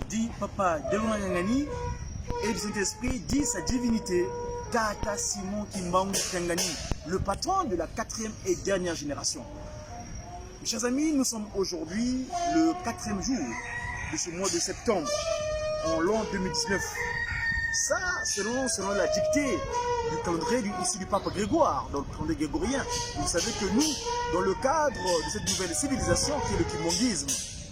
Dit Papa Delonangani et le Saint-Esprit dit sa divinité Tata Simon Kimbangu Tengani, le patron de la 4e et dernière génération. Mes chers amis, nous sommes aujourd'hui le 4e jour de ce mois de septembre en l'an 2019. Ça, selon la dictée du calendrier ici du pape Grégoire, dans le calendrier grégorien. Vous savez que nous, dans le cadre de cette nouvelle civilisation qui est le kimbanguisme,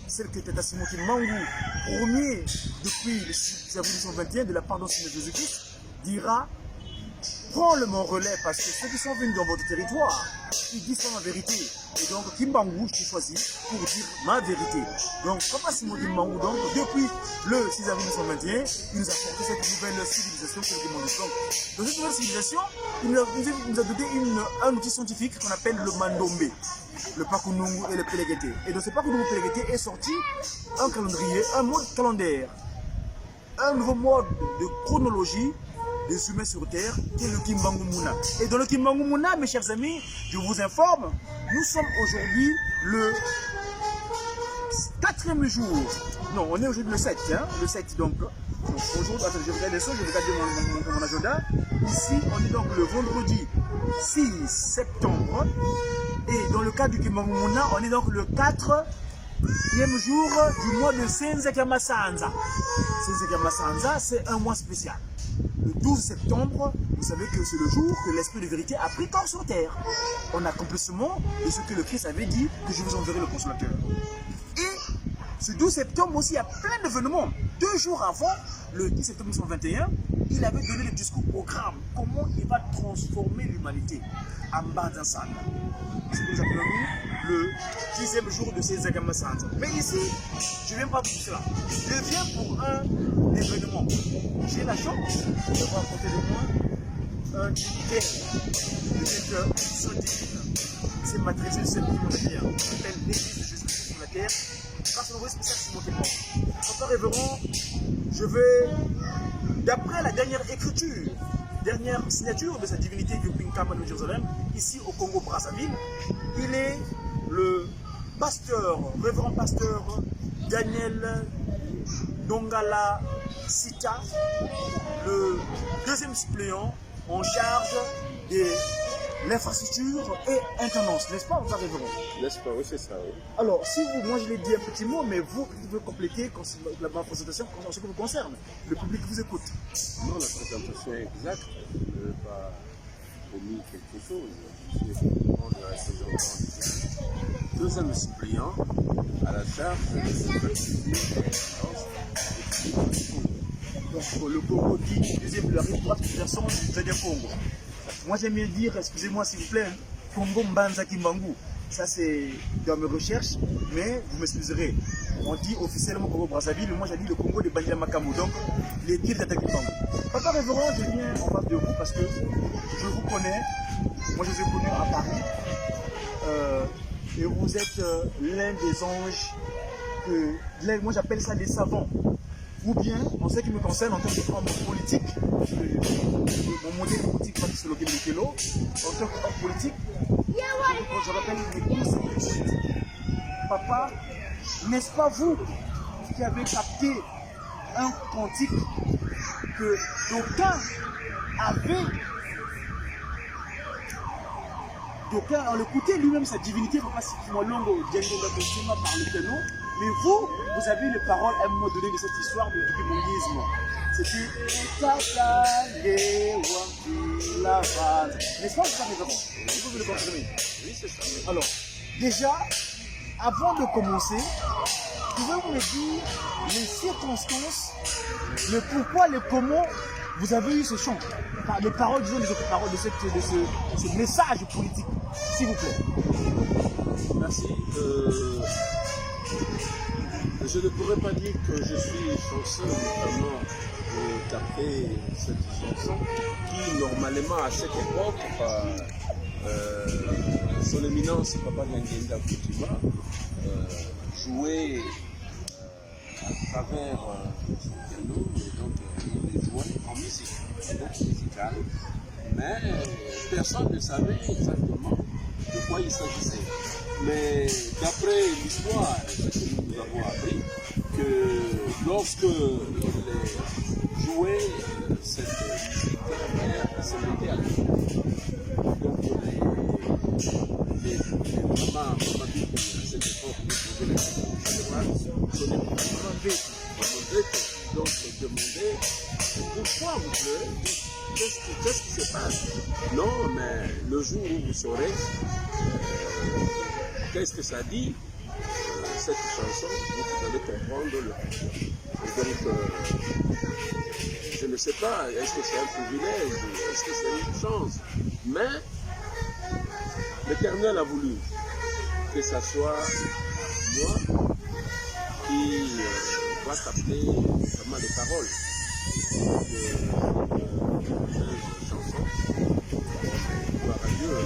celle que Tata Simon Kimbangu, premier depuis le 6 avril 1921 de la part de Jésus-Christ, dira: prends le mon relais parce que ceux qui sont venus dans votre territoire, ils disent la vérité. Et donc Kimbangu, je suis choisi pour dire ma vérité. Donc Papa Simon Kimbangu, donc, depuis le 6 avril 1921, il nous a apporté cette nouvelle civilisation que nous demandons. Dans cette nouvelle civilisation, il nous a donné un outil scientifique qu'on appelle le Mandombe, le Pakunungu et le Pelégété. Et dans ce Pakunungu Pelégété est sorti un calendrier, un mode calendaire, un nouveau mode de chronologie des humains sur terre, qui est le Kimbangu Muna. Et dans le Kimbangu Muna, mes chers amis, je vous informe, nous sommes aujourd'hui le 4e jour. Non, on est aujourd'hui le 7, hein, le 7 donc. Aujourd'hui, attends, je regarde les choses, je regarde mon agenda. Ici, on est donc le vendredi 6 septembre. Et dans le cas du Kimbangu Muna, on est donc le 4e jour du mois de Senzekamasanza. Senzekamasanza, c'est un mois spécial. Le 12 septembre, vous savez que c'est le jour que l'Esprit de vérité a pris corps sur terre. En accomplissement de ce que le Christ avait dit, que je vous enverrai le consolateur. Et ce 12 septembre aussi, il y a plein d'événements. 2 jours avant, le 10 septembre 1921, il avait donné le discours programme. Comment il va transformer l'humanité en Bardansana. C'est ce que nous appelons le 10e jour de ces Agamasans. Mais ici, je ne viens pas pour cela. Je viens pour un événement. J'ai la chance d'avoir à côté de moi un dignitaire de cette mission divine. C'est maîtrisé, c'est pour le bien. On s'appelle l'Église de Jésus-Christ sur la terre. Grâce à l'envoyé spécial Simon Kimbangu. Papa révérend, je vais, d'après la dernière écriture, dernière signature de sa divinité du Pinkama de Jérusalem, ici au Congo-Brazzaville, il est le pasteur, révérend pasteur Daniel Dongala Sita, le 2e suppléant en charge de l'infrastructure et intendance, n'est-ce pas, votre révérend? N'est-ce pas, oui, c'est ça, oui. Alors, si vous, moi je l'ai dit un petit mot, mais vous pouvez compléter la présentation en ce qui vous concerne. Le public vous écoute. Non, la présentation est exacte. Je n'ai pas omis quelque chose. Je suis au courant de la saison 2e suppléant à la charge de l'infrastructure et donc, le Congo dit, deuxième, la rive droite, version du Congo. Moi j'aime bien dire, excusez-moi s'il vous plaît, Congo Mbanza Kimbangu. Ça c'est dans mes recherches, mais vous m'excuserez. On dit officiellement Congo Brazzaville, moi j'ai dit le Congo de Bandila Makamou, donc les tirs d'attaque Kimbangu. Papa révérend, je viens en face de vous parce que je vous connais. Moi je vous ai connu à Paris. Et vous êtes l'un des anges, moi j'appelle ça des savants. Ou bien, en ce qui me concerne, en tant qu'homme politique, mon modèle politique, c'est le Kelo, en tant qu'homme politique, je rappelle les conseillers politiques. Papa, n'est-ce pas vous qui avez capté un cantique que d'aucuns avaient, d'aucuns, en l'écoutait lui-même sa divinité, Papa Sikimolongo, Djengo Gabesima par le piano. Mais vous, vous avez les paroles à un moment donné de cette histoire du kimbanguisme. C'était n'est-ce pas, ça vous le confirmer? oui, c'est ça. Alors, déjà, avant de commencer, pouvez-vous me dire les circonstances, le pourquoi, le comment vous avez eu ce chant, les paroles, disons, les autres paroles de ce message politique, s'il vous plaît. Merci. Je ne pourrais pas dire que je suis chanceux, notamment de capter cette chanson qui, normalement, à cette époque, par son éminence, Papa Ngenda Koutima, jouait à travers son piano, et donc il jouait en musique, donc musicale. Mais personne ne savait exactement de quoi il s'agissait. Mais d'après l'histoire, ce que nous avons appris, que lorsque il jouait cette musique de manière assez médiane. Donc les mamans à cette époque nous posaient la question, donc demandaient pourquoi vous pleurez, qu'est-ce qui se passe? Non, mais le jour où vous saurez qu'est-ce que ça dit, cette chanson, vous allez comprendre le pourquoi. Et donc, je ne sais pas, est-ce que c'est un privilège, est-ce que c'est une chance, mais l'Éternel a voulu que ça soit moi qui va capter vraiment les paroles de cette chanson. Gloire à Dieu,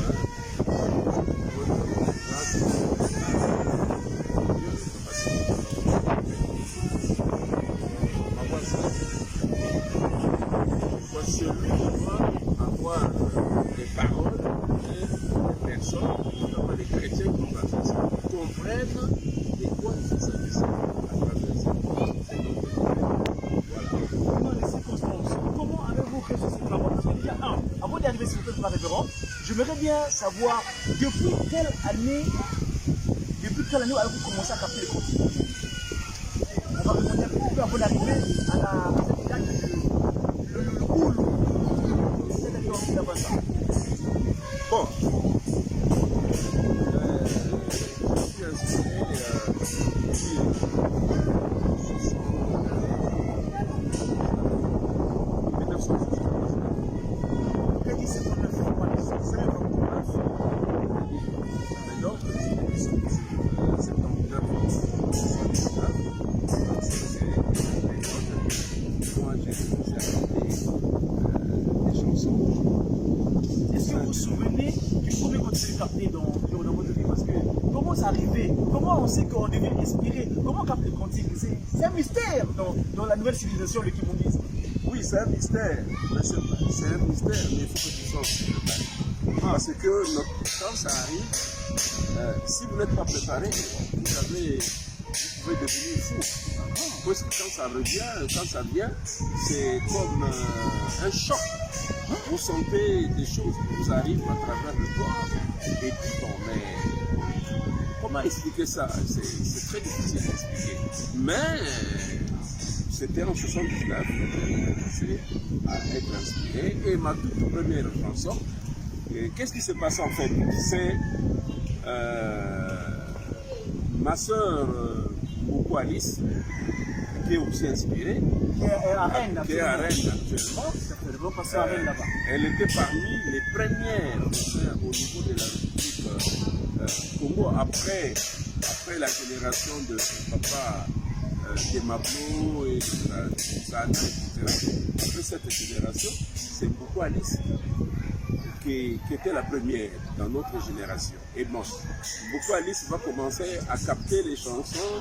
celui qui doit avoir des paroles des personnes, notamment les chrétiens qui comprennent de quoi il s'agit à travers cette Dans les circonstances, comment avez-vous fait cette parole? Parce que déjà, avant d'arriver sur le révérend, j'aimerais bien savoir depuis quelle année avez-vous commencé à capter les cantiques? On va remonter un petit peu avant d'arriver à cette date le cool. C'est année on a ça. Bon, je suis inspiré comment on sait qu'on devient inspiré? Comment capter le cantique? C'est un mystère dans la nouvelle civilisation, le kimondisme. Oui, c'est un mystère. C'est un mystère, mais il faut que tu sois préparé. Parce que quand ça arrive, si vous n'êtes pas préparé, vous pouvez devenir fou. Parce que quand ça vient, c'est comme un choc. Vous sentez des choses qui vous arrivent à travers le corps. Et puis bon, mais comment expliquer ça? C'est très difficile d'expliquer. Mais c'était en 79 que j'ai commencé à être inspiré. Et ma toute première chanson, qu'est-ce qui s'est passé en fait? C'est ma soeur Moko Alice, qui est aussi inspirée, qui est à Rennes actuellement. Elle était parmi les premières au niveau de la République Congo, après la génération de son papa Demablo et de Sana, etc. Après cette génération, c'est Moko Alice qui était la première dans notre génération. Et bon, Moko Alice va commencer à capter les chansons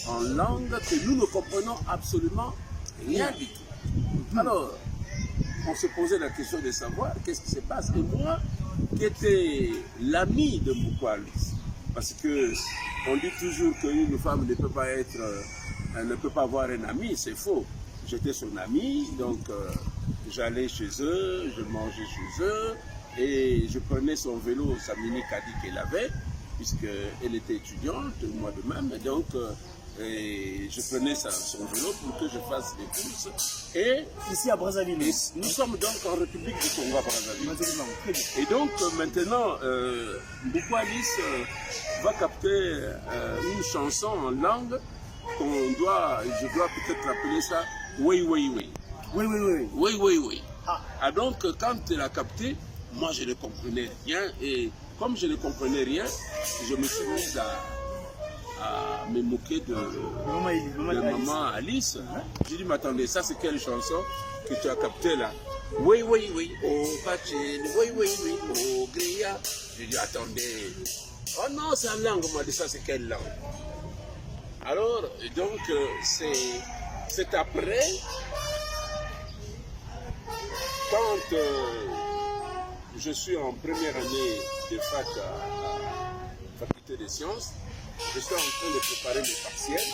en langue que nous ne comprenons absolument rien du tout. Alors, on se posait la question de savoir qu'est-ce qui se passe. Et moi, qui étais l'ami de Moko Alice, parce que on dit toujours qu'une femme ne peut pas être, elle ne peut pas avoir un ami, c'est faux. J'étais son ami, donc j'allais chez eux, je mangeais chez eux, et je prenais son vélo, sa mini caddie qu'elle avait, puisqu'elle était étudiante, moi de même, et donc et je prenais son vélo pour que je fasse des courses. Et ici à Brazzaville. Nous sommes donc en République du Congo à Brazzaville. Et donc maintenant, Moko Alice va capter une chanson en langue je dois peut-être appeler ça oui, oui, oui. Oui, oui, oui. Oui, oui, oui. Ah, donc quand elle a capté, moi je ne comprenais rien. Et comme je ne comprenais rien, je me suis mis à me moquer de maman Alice. J'ai dit, mais attendez, ça c'est quelle chanson que tu as captée là? Oui, oui, oui, oh Bachel, oui, oui, oui, oh Gria. J'ai dit, attendez, oh non, c'est la langue, on m'a dit, ça c'est quelle langue? Alors, donc, c'est après, quand je suis en première année de fac à la faculté des sciences, je suis en train de préparer mes partiels.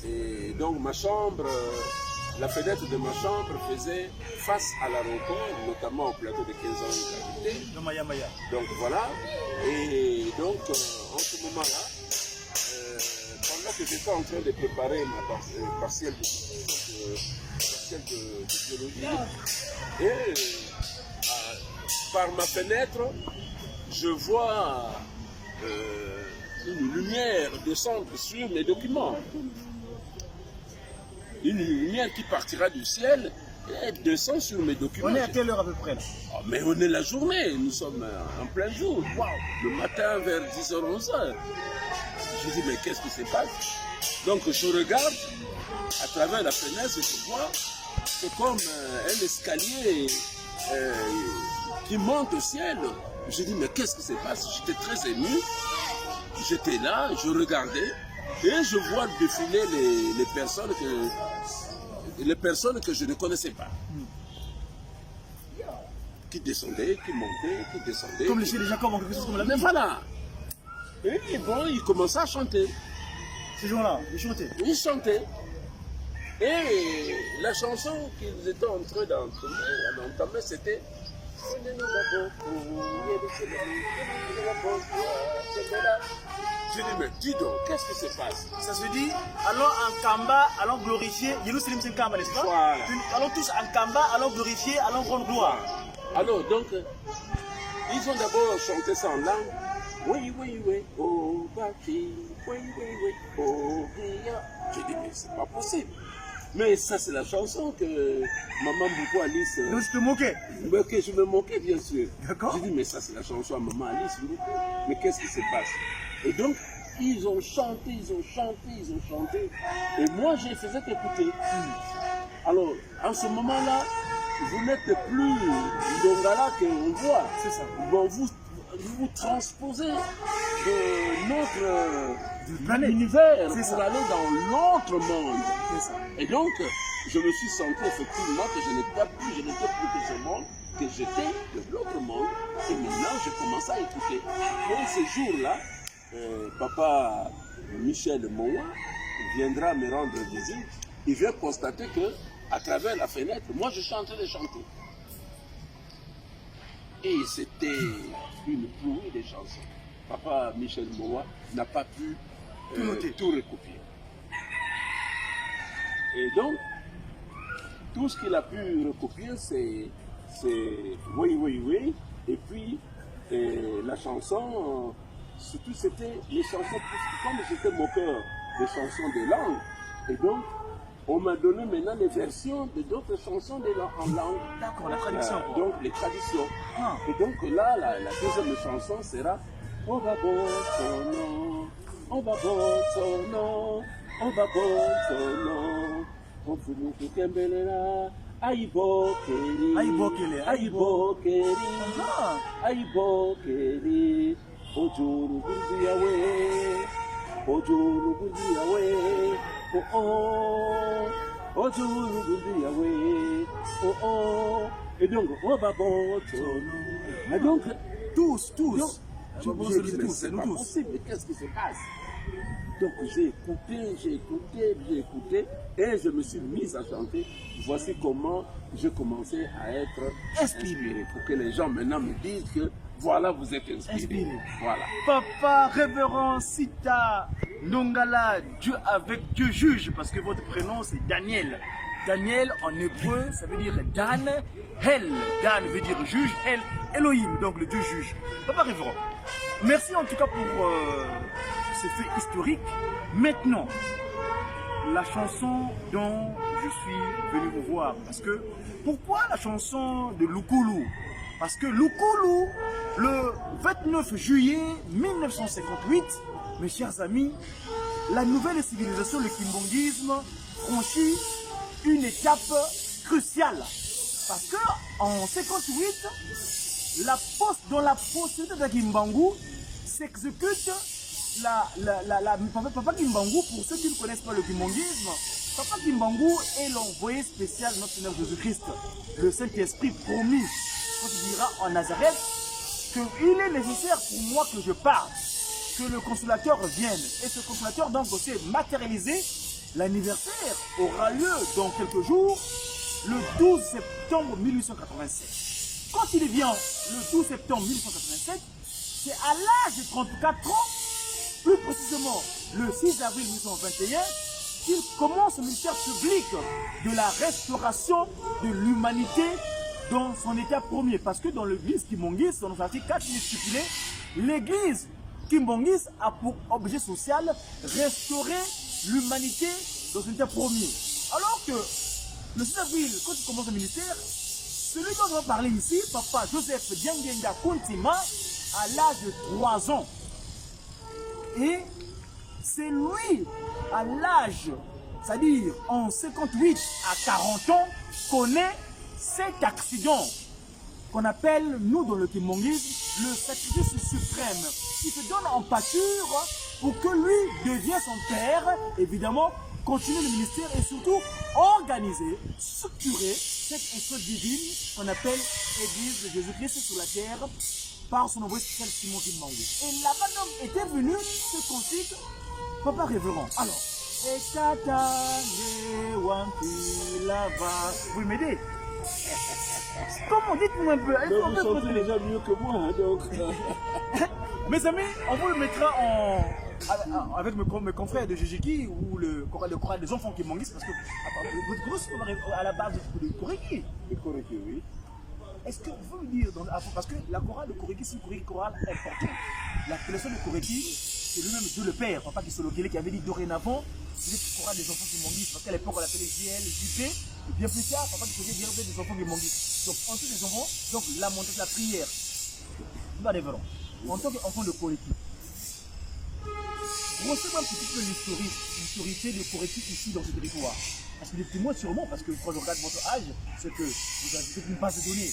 Et donc ma chambre, la fenêtre de ma chambre faisait face à l'aéroport, notamment au plateau de 15 ans de gravité. Le Maya Maya. Donc voilà. Et donc en ce moment-là, pendant que j'étais en train de préparer ma partielle de biologie, et par ma fenêtre, je vois une lumière descendre sur mes documents. Une lumière qui partira du ciel et descend sur mes documents. On est à quelle heure à peu près là? Oh, mais on est la journée, nous sommes en plein jour. Wow. Le matin vers 10h, 11h. Je dis, mais qu'est-ce qui se passe? Donc je regarde à travers la fenêtre, je vois, c'est comme un escalier qui monte au ciel. Je dis, mais qu'est-ce qui se passe? J'étais très ému. J'étais là, je regardais et je vois défiler les personnes que je ne connaissais pas. Qui descendaient, qui montaient, qui descendaient. Comme les chez les Jacob, en quelque chose comme la Mais même. voilà. Et bon, ils commençaient à chanter. Ces gens-là, ils chantaient. Ils chantaient. Et la chanson qu'ils étaient en train d'entamer, c'était... Je dis, mais dis donc, qu'est-ce qui se passe? Ça se dit, allons en Kamba, allons glorifier. Jérusalem, c'est Kamba, n'est-ce pas? Voilà. Allons tous en Kamba, allons glorifier, allons rendre gloire. Alors, donc, ils ont d'abord chanté ça en langue. Oui, oui, oui, oh, papi, oui, oui, oui, oh, ria. Je dis, mais c'est pas possible. Mais ça, c'est la chanson que Maman Boubou Alice. Donc, je te moquais. Que je me moquais, bien sûr. D'accord. Je dis, mais ça, c'est la chanson à Maman Alice. Mais qu'est-ce qui se passe? Et donc, ils ont chanté, ils ont chanté, ils ont chanté. Et moi, je les faisais écouter. Alors, en ce moment-là, vous n'êtes plus Ndongala qu'on voit. C'est ça. Bon, vous transposez de notre planète. univers C'est pour ça. aller dans l'autre monde. C'est ça. Et donc, je me suis senti effectivement que je n'étais plus que ce monde, que j'étais de l'autre monde. Et maintenant, je commence à écouter. Donc, ce jour-là, papa Michel Moua viendra me rendre visite. Il vient constater que, à travers la fenêtre, moi, je chantais de chanter. Et c'était une pluie de chansons. Papa Michel Moua n'a pas pu tout recopier. Et donc, tout ce qu'il a pu recopier, c'est oui, oui, oui. Et puis, la chanson, surtout c'était les chansons, comme j'étais moqueur des chansons de langue, et donc, on m'a donné maintenant les versions de d'autres chansons en langue. D'accord, la tradition. Donc, les traditions. Ah. Et donc là, la deuxième chanson sera On va bon son nom, on va bon son nom, on va bon son nom. On peut nous kembelela, aïbo keri, Aïbo kele, aïbo keri, Ah. aïbo keri, ojuru gurdu yawe, ojuru gurdu yawe, oh oh, ojuru gurdu yawe, oh oh. Et donc, on va bon son nom. Et donc, Tous. je me suis dit, mais c'est pas possible, mais qu'est-ce qui se passe? Donc j'ai écouté, et je me suis mise à chanter. Voici comment je commençais à être inspiré, pour que les gens maintenant me disent que voilà, vous êtes inspiré. Voilà. Papa révérend Sita Ndongala, Dieu avec Dieu juge, parce que votre prénom c'est Daniel. Daniel en hébreu, ça veut dire Dan, Hel. Dan veut dire juge, Hel, Elohim, donc le Dieu juge. Papa révérend, merci en tout cas pour ces faits historiques. Maintenant, la chanson dont je suis venu vous voir, parce que pourquoi la chanson de Lukulu? Parce que Lukulu, le 29 juillet 1958, mes chers amis, la nouvelle civilisation, le kimbongisme, franchit une étape cruciale. Parce que en 58, dans la procédure de Kimbangu s'exécute Papa Kimbangu, pour ceux qui ne connaissent pas le kimbongisme, Papa Kimbangu est l'envoyé spécial de notre Seigneur Jésus-Christ, le Saint-Esprit promis, quand il dira en Nazareth qu'il est nécessaire pour moi que je parte, que le consolateur vienne. Et ce consolateur donc s'est matérialisé L'anniversaire aura lieu dans quelques jours, le 12 septembre 1887. Quand il vient le 12 septembre 1887, c'est à l'âge de 34 ans, plus précisément le 6 avril 1821, qu'il commence le ministère public de la restauration de l'humanité dans son état premier. Parce que dans l'église Kimbongis, dans l'article 4, il est stipulé, l'église Kimbongis a pour objet social restaurer l'humanité dans son état premier. Alors que le 6 avril, quand il commence le ministère, celui dont on va parler ici, Papa Joseph Diangenga Kuntima, à l'âge de 3 ans. Et c'est lui, à l'âge, c'est-à-dire en 58 à 40 ans, connaît cet accident qu'on appelle, nous dans le Kimbongisme, le sacrifice suprême, qui se donne en pâture pour que lui devienne son père, évidemment, continuer le ministère et surtout organiser, structurer cette école divine qu'on appelle Église de Jésus-Christ sur la terre par son envoyé spécial Simon Kimbangui. Et là-bas, l'homme était venu se confier, Papa révérend. Alors, vous m'aidez? Comment? Dites-moi un peu. Vous sentez déjà mieux que moi, hein, donc. Mes amis, on vous le mettra avec mes confrères de Jijiki ou le choral des enfants qui manguissent parce que votre grosse à la base de Koriki. Le Koriki, oui. Est-ce que vous pouvez me dire, parce que la chorale de Koriki, c'est une chorale importante. La leçon de Koriki, c'est lui-même Dieu le Père, Papa Kisolokele, qui avait dit dorénavant, vous êtes chorale des enfants qui manguissent, parce qu'à l'époque on l'appelait GL, JP, et bien plus tard, Papa Kisolokele dit des enfants qui manguissent. Donc en tant que enfants, donc la montée de la prière, nous arriverons. En tant qu'enfant de Koriki, grossez-moi un petit peu l'historicité de Koriki ici dans ce territoire. Parce que les témoins sûrement, parce que quand je regarde votre âge, c'est que vous avez une base de données.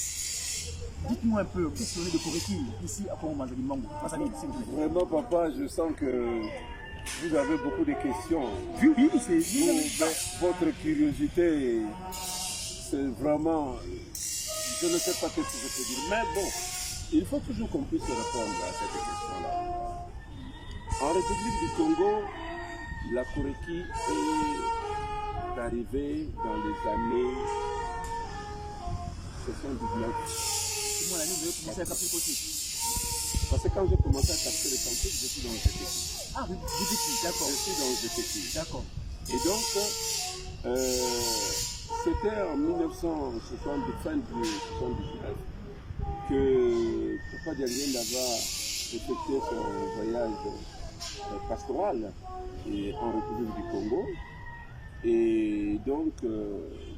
Dites-moi un peu, qu'est-ce qu'on est de Koriki ici à Congo-Manzalimbango? Vraiment, papa, je sens que vous avez beaucoup de questions. Oui, c'est votre curiosité, c'est vraiment... Je ne sais pas ce que je peux dire. Mais bon, il faut toujours qu'on puisse répondre à cette question-là. En République du Congo, la Koriki est arrivée dans les années 79. C'est moi l'année où vous avez commencé à capter le côté. Parce que quand j'ai commencé à capter le cantique, je suis dans le GTQ. Ah, vous GTQ, d'accord. Je suis dans le GTQ. D'accord. Et donc, c'était en 1970, fin du 79, que Papa Diangenga va effectuer son voyage pastoral en République du Congo. Et donc,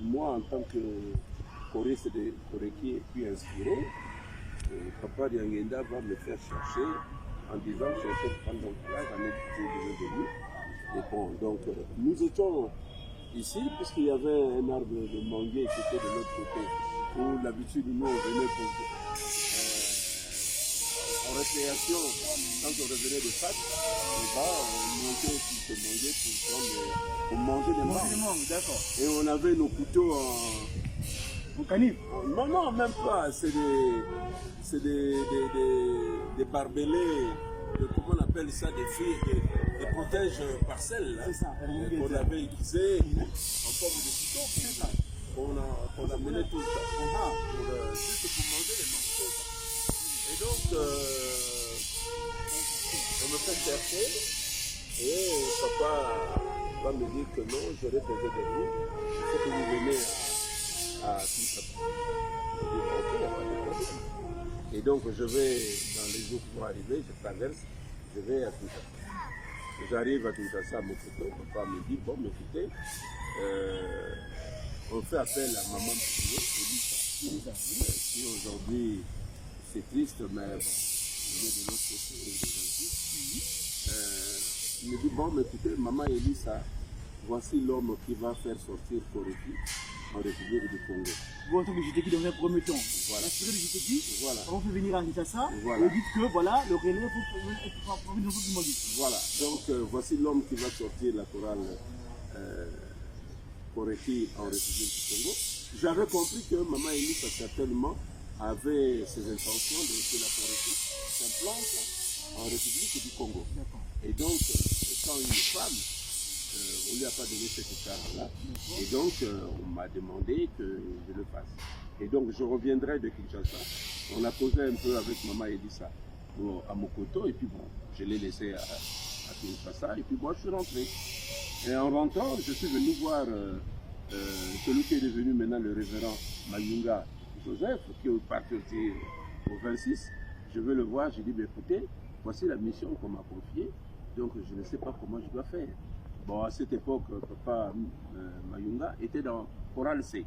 moi, en tant que choriste de Koriki et puis inspiré, Papa Diangenga va me faire chercher en disant que je vais prendre donc là, j'en ai toujours venu. Et bon, donc, nous étions ici, puisqu'il y avait un arbre de manguier qui était de l'autre côté, où l'habitude, nous, on venait en récréation, quand on revenait de Pâques, on montait sur ce manguier pour manger des mangues. D'accord. Et on avait nos couteaux en canif? Non, même pas. C'est des barbelés, comment on appelle ça, des protèges parcelles. C'est ça. Qu'on avait aiguisés en forme de couteau. C'est ça. Qu'on amenait tout le temps. Juste pour manger les mangues. Et donc, on me fait chercher. Et papa va me dire que non, j'aurais besoin de vous. Il faut que vous veniez à Kinshasa. Et donc je vais, dans les jours qui vont arriver, je traverse, je vais à Kinshasa. J'arrive à Kinshasa, mon photo, papa me dit, bon, écoutez, on fait appel à maman Elisa, qui aujourd'hui, c'est triste, mais bon, on est de l'autre côté, on est gentil. Il me dit, bon, écoutez, maman Elisa, voici l'homme qui va faire sortir Koriki en République du Congo. Vous, en tant que JTK, dans un premier temps, voilà. L'inspiré de JTK, voilà. On fait venir en Kinshasa, voilà. Et dites que voilà, le relais pour une autre du Voilà, donc voici l'homme qui va sortir la chorale Koriki en République du Congo. J'avais compris que maman Elisa certainement avait ses intentions de laisser la Koriki s'implante en République du Congo. Et donc, étant une femme, on ne lui a pas donné cette charge-là. Et donc, on m'a demandé que je le fasse. Et donc, je reviendrai de Kinshasa. On a causé un peu avec Maman Elissa à Mokoto. Et puis, bon, je l'ai laissé à Kinshasa. Et puis, moi, je suis rentré. Et en rentrant, je suis venu voir celui qui est devenu maintenant le révérend Mayunga Joseph, qui est parti aussi au 26. Je veux le voir. J'ai dit, ben, écoutez, voici la mission qu'on m'a confiée. Donc, je ne sais pas comment je dois faire. Bon, à cette époque, papa Mayunga était dans Chorale C.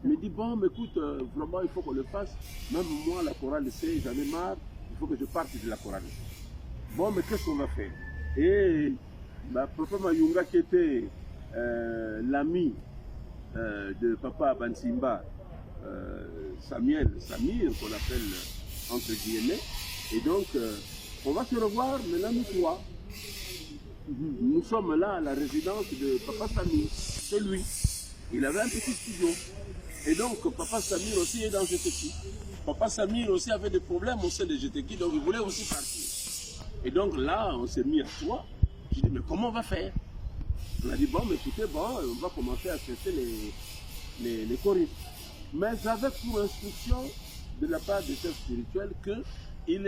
Il me dit, bon, mais écoute, vraiment, il faut qu'on le fasse. Même moi, la Chorale C, j'en ai marre. Il faut que je parte de la Chorale C. Bon, mais qu'est-ce qu'on va faire? Et papa Mayunga, qui était l'ami de papa Bansimba, Samir, qu'on appelle entre guillemets. Et donc, on va se revoir maintenant, nous trois. Nous sommes là à la résidence de papa Samir. C'est lui. Il avait un petit studio. Et donc, papa Samir aussi est dans GTK. Papa Samir aussi avait des problèmes au sein de GTK, donc il voulait aussi partir. Et donc là, on s'est mis à trois. J'ai dit, mais comment on va faire? On a dit, bon, mais écoutez, bon, on va commencer à tester les choristes. Mais j'avais pour instruction de la part des chefs spirituels qu'il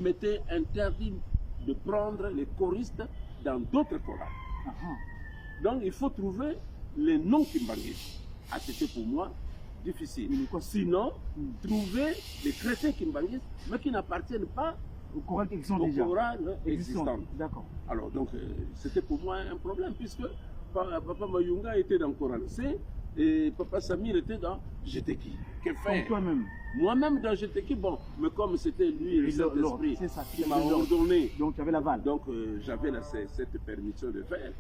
m'était interdit de prendre les choristes dans d'autres chorales. Donc il faut trouver les noms kimbanguistes. Ah, c'était pour moi difficile. Sinon, trouver les chrétiens kimbanguistes, mais qui n'appartiennent pas aux chorales existantes. D'accord. Alors donc c'était pour moi un problème, puisque papa Mayunga était dans Chorale C et papa Samir était dans GTK. Que faire? Toi-même? Moi-même dans GTK, bon, mais comme c'était lui le Saint-Esprit qui m'a ordonné, donc tu avais l'aval. Donc j'avais cette permission de faire.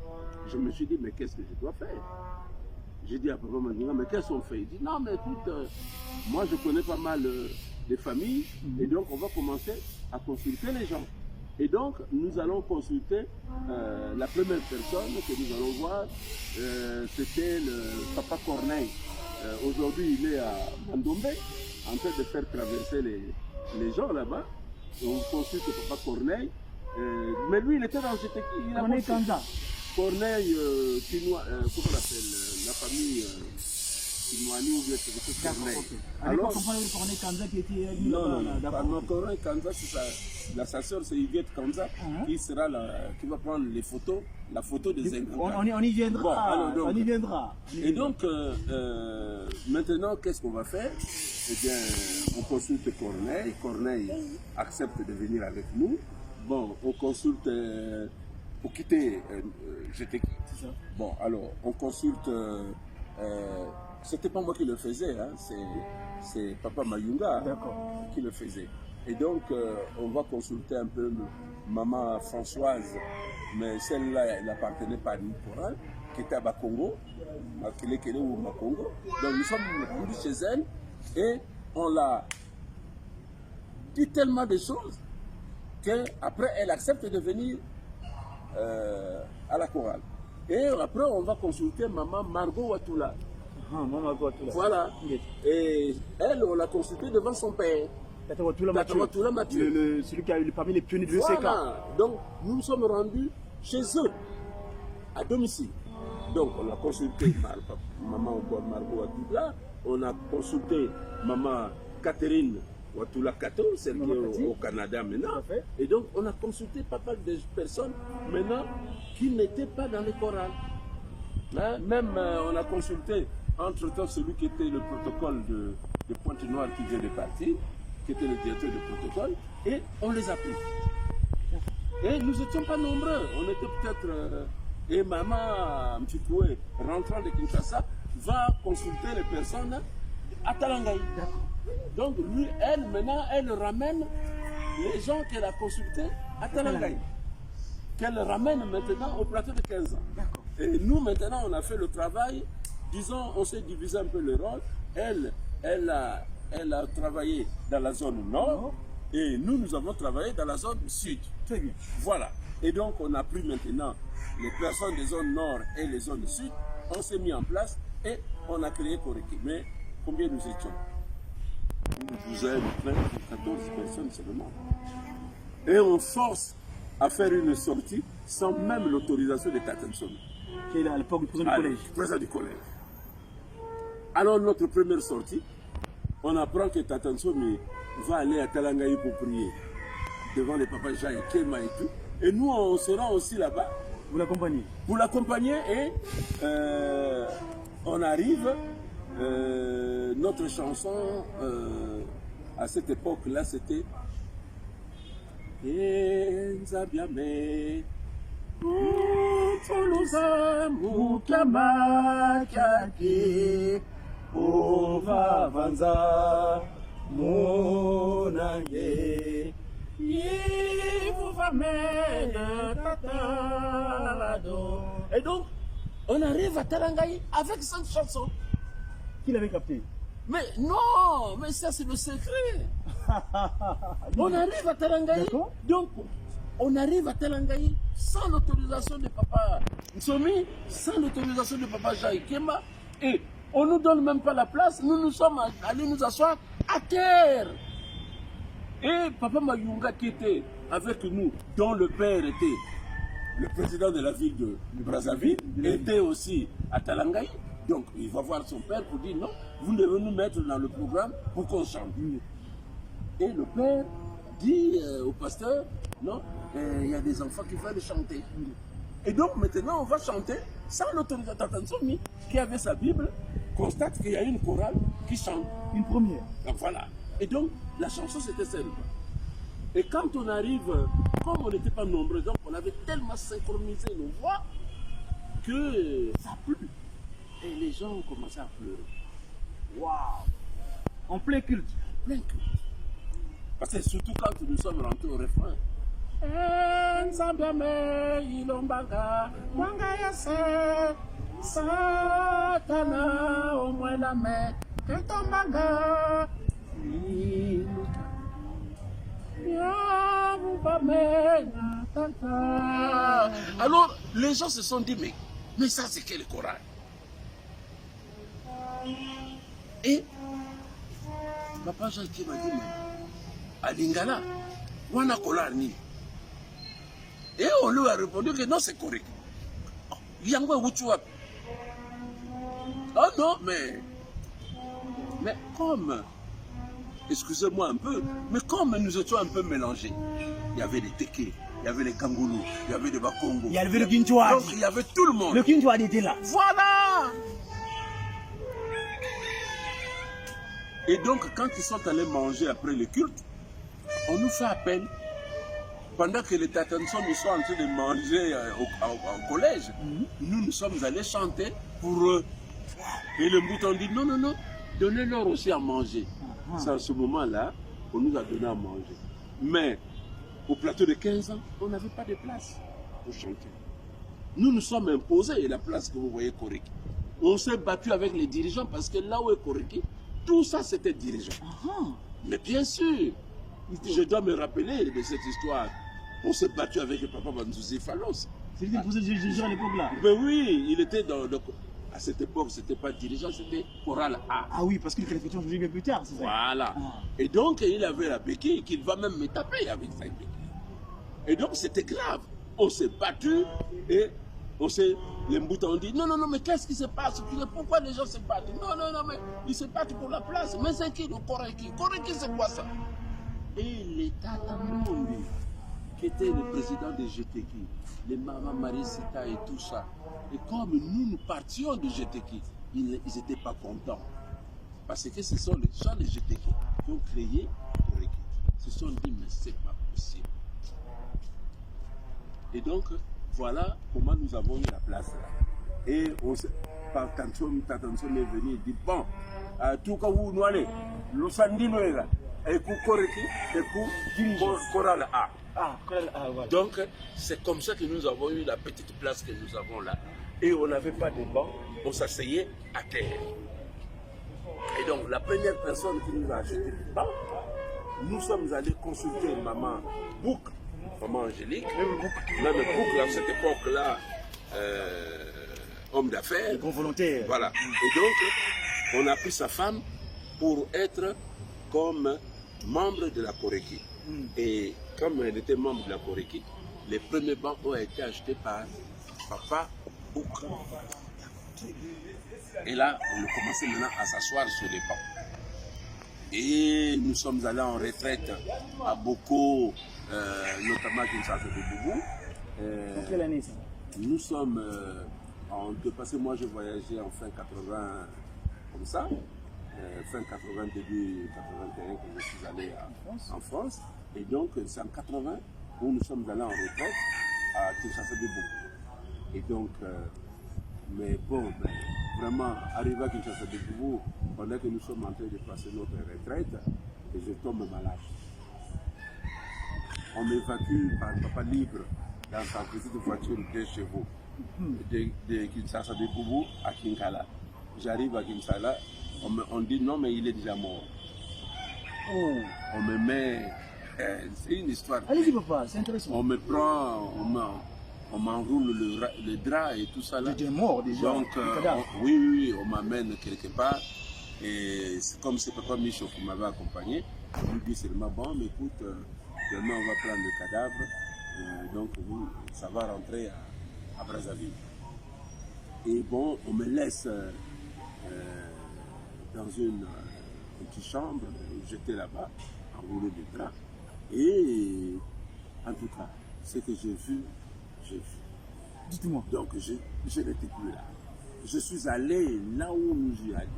Je me suis dit, mais qu'est-ce que je dois faire? J'ai dit à papa Mayunga, mais qu'est-ce qu'on fait? Il dit, non, mais écoute, moi je connais pas mal les familles, et donc on va commencer à consulter les gens. Et donc, nous allons consulter la première personne que nous allons voir, c'était le papa Corneille. Aujourd'hui, il est à Mandombe, en train de faire traverser les gens là-bas. On consulte papa Corneille. Mais lui, il était dans GTK. Corneille Kanza. Corneille, comment on l'appelle? La famille Chinoani ou bien c'est Corneille. Alors, Corneille Kanza qui était... Non, Corneille Kanza, c'est sa soeur, c'est Yvette Kanza, qui va prendre les photos, la photo des ingrédients. On y viendra. Bon, alors, donc, on y viendra. Et donc, maintenant, qu'est-ce qu'on va faire? Eh bien, on consulte Corneille. Corneille accepte de venir avec nous. Bon, on consulte pour quitter GTK. Bon, alors, on consulte... c'était pas moi qui le faisais, hein, c'est papa Mayunga qui le faisait. Et donc, on va consulter un peu maman Françoise, mais celle-là, elle n'appartenait pas à une chorale, qui était à Bakongo, à Kele ou Makongo. Donc, nous sommes venus chez elle et on l'a dit tellement de choses qu'après, elle accepte de venir à la chorale. Et après, on va consulter maman Margot Watula. Voilà. Et elle, on l'a consultée devant son père. Watula Mathieu. Celui qui a eu parmi les pionniers de l'ECK. Donc, nous sommes rendus chez eux, à domicile. Donc, on a consulté maman Margot Watula. On a consulté maman Catherine Watula Kato, celle qui est au Canada maintenant. Et donc, on a consulté pas mal de personnes maintenant qui n'étaient pas dans les chorales. Hein? Même, on a consulté entre-temps celui qui était le protocole de Pointe-Noire qui vient de partir, qui était le directeur du protocole, et on les a pris. Et nous n'étions pas nombreux, on était peut-être... et maman Mfikoué, rentrant de Kinshasa, va consulter les personnes à Talangaï. Donc lui, elle, maintenant, elle ramène les gens qu'elle a consultés à Talangaï. Qu'elle ramène maintenant au plateau de 15 ans. Et nous, maintenant, on a fait le travail, disons, on s'est divisé un peu le rôle. Elle a travaillé dans la zone nord et nous avons travaillé dans la zone sud. Très bien. Voilà. Et donc, on a pris maintenant les personnes des zones nord et les zones sud, on s'est mis en place et on a créé Koriki. Mais combien nous étions? Une douzaine, 14 personnes seulement. Et on force à faire une sortie sans même l'autorisation de Tatanson. Qui est à l'époque du président du collège. Président du collège. Alors notre première sortie, on apprend que Tatanson va aller à Talangaï pour prier devant les papas Jean et Kema et tout. Et nous, on se rend aussi là-bas. Vous l'accompagnez? Pour l'accompagner et on arrive. Notre chanson à cette époque-là, c'était Enzabiame Tuluza Mukama Kaki Ova Vanza Monange Et donc, on arrive à Talangaï avec cette chanson. Qui l'avait capté? Mais non, mais ça c'est le secret. On arrive à Talangaï, donc on arrive à Talangaï sans l'autorisation de papa Nsomi, sans l'autorisation de papa Jean Kema, et on ne nous donne même pas la place, nous sommes allés nous asseoir à terre. Et papa Mayunga qui était avec nous, dont le père était le président de la ville de Brazzaville, était aussi à Talangaï. Donc, il va voir son père pour dire non, vous devez nous mettre dans le programme pour qu'on chante. Et le père dit au pasteur, non, il y a des enfants qui veulent chanter. Et donc, maintenant, on va chanter sans l'autorisation. Tatansomi, qui avait sa Bible, constate qu'il y a une chorale qui chante. Une première. Donc, voilà. Et donc, la chanson, c'était celle. Et quand on arrive, comme on n'était pas nombreux, donc on avait tellement synchronisé nos voix que ça a plu. Et les gens ont commencé à pleurer. Waouh! En plein culte. Plein culte. Parce que surtout quand nous sommes rentrés au refrain. Alors les gens se sont dit, mais ça c'est quel chorale? Et papa Jean qui m'a dit, à Lingala, on a Kolani. Et on lui a répondu que non, c'est correct. Yangwa Wuchuap. Oh non, mais comme, excusez-moi un peu, mais comme nous étions un peu mélangés, il y avait les Teke, il y avait les Kangoulous, il y avait les Bakongo. Il y avait le Kintuadi. Donc il y avait tout le monde. Le Kintuadi était là. Voilà! Et donc, quand ils sont allés manger après le culte, on nous fait appel. Pendant que les Tatanson sont en train de manger au collège, nous sommes allés chanter pour eux. Et le mouton dit non, non, non, donnez-leur aussi à manger. C'est à ce moment-là qu'on nous a donné à manger. Mais au plateau de 15 ans, on n'avait pas de place pour chanter. Nous nous sommes imposés la place que vous voyez Koriki. On s'est battu avec les dirigeants parce que là où est Koriki, tout ça, c'était dirigeant. Mais bien sûr, je dois me rappeler de cette histoire. On s'est battu avec le papa Banzouzi Fallos. C'est lui qui posait le dirigeant à l'époque-là. Ben oui, il était dans... À cette époque, ce n'était pas dirigeant, c'était chorale A. Ah oui, parce qu'il fallait faire changer bien plus tard, c'est ça. Voilà. Et donc, il avait la béquille qu'il va même me taper avec sa béquille. Et donc, c'était grave. On s'est battu et on s'est... Les moutons ont dit, non, non, non, mais qu'est-ce qui se passe? Pourquoi les gens se battent? Non, non, non, mais ils se battent pour la place. Mais c'est qui le Koreki? Koreki, c'est quoi ça? Et l'État Tamundi, qui était le président de GTK, les mamans Marisita et tout ça. Et comme nous partions de GTK, ils n'étaient pas contents. Parce que ce sont les gens de GTK qui ont créé Koreki. Ils se sont dit, mais c'est pas possible. Et donc, voilà comment nous avons eu la place là. Et Tatanson est venu et dit, bon, tout cas vous nous allez, le sandino est là, et pour Koreki, et pour Chorale A. Voilà. Donc, c'est comme ça que nous avons eu la petite place que nous avons là. Et on n'avait pas de banc, on s'asseyait à terre. Et donc, la première personne qui nous a acheté le banc, nous sommes allés consulter maman Bouk, maman Angélique, même Bouk, à cette époque-là, homme d'affaires. Grand volontaire. Voilà. Et donc, on a pris sa femme pour être comme membre de la Koreki. Et comme elle était membre de la Koreki, les premiers bancs ont été achetés par Papa Bouk. Et là, on a commencé maintenant à s'asseoir sur les bancs. Et nous sommes allés en retraite à Boko, notamment à Kinshasa de Boubou. En quelle année ça? Nous sommes parce que moi je voyageais en fin 80 comme ça, fin 80, début 81 que je suis allé en France. Et donc c'est en 80 où nous sommes allés en retraite à Kinshasa de Boubou. Et donc, mais bon, vraiment, arrivé à Kinshasa de Boubou, pendant que nous sommes en train de passer notre retraite, et je tombe malade. On m'évacue par Papa Libre dans sa petite voiture de 2 chevaux de Kinshasa de Boubou à Kinkala. J'arrive à Kinsala, on dit non, mais il est déjà mort. Oh. On me met. C'est une histoire. Allez-y, papa, c'est intéressant. On me prend, on m'enroule le drap et tout ça là. Tu es mort déjà. Donc, oui, on m'amène quelque part. Et comme c'est Papa Michaud qui m'avait accompagné, il me dit seulement bon, mais écoute, demain on va prendre le cadavre. Donc, oui, ça va rentrer à Brazzaville. Et bon, on me laisse dans une petite chambre, j'étais là-bas, enroulé de drap. Et en tout cas, ce que j'ai vu, j'ai vu. Dites-moi. Donc je n'étais plus là. Je suis allé là où nous y allions.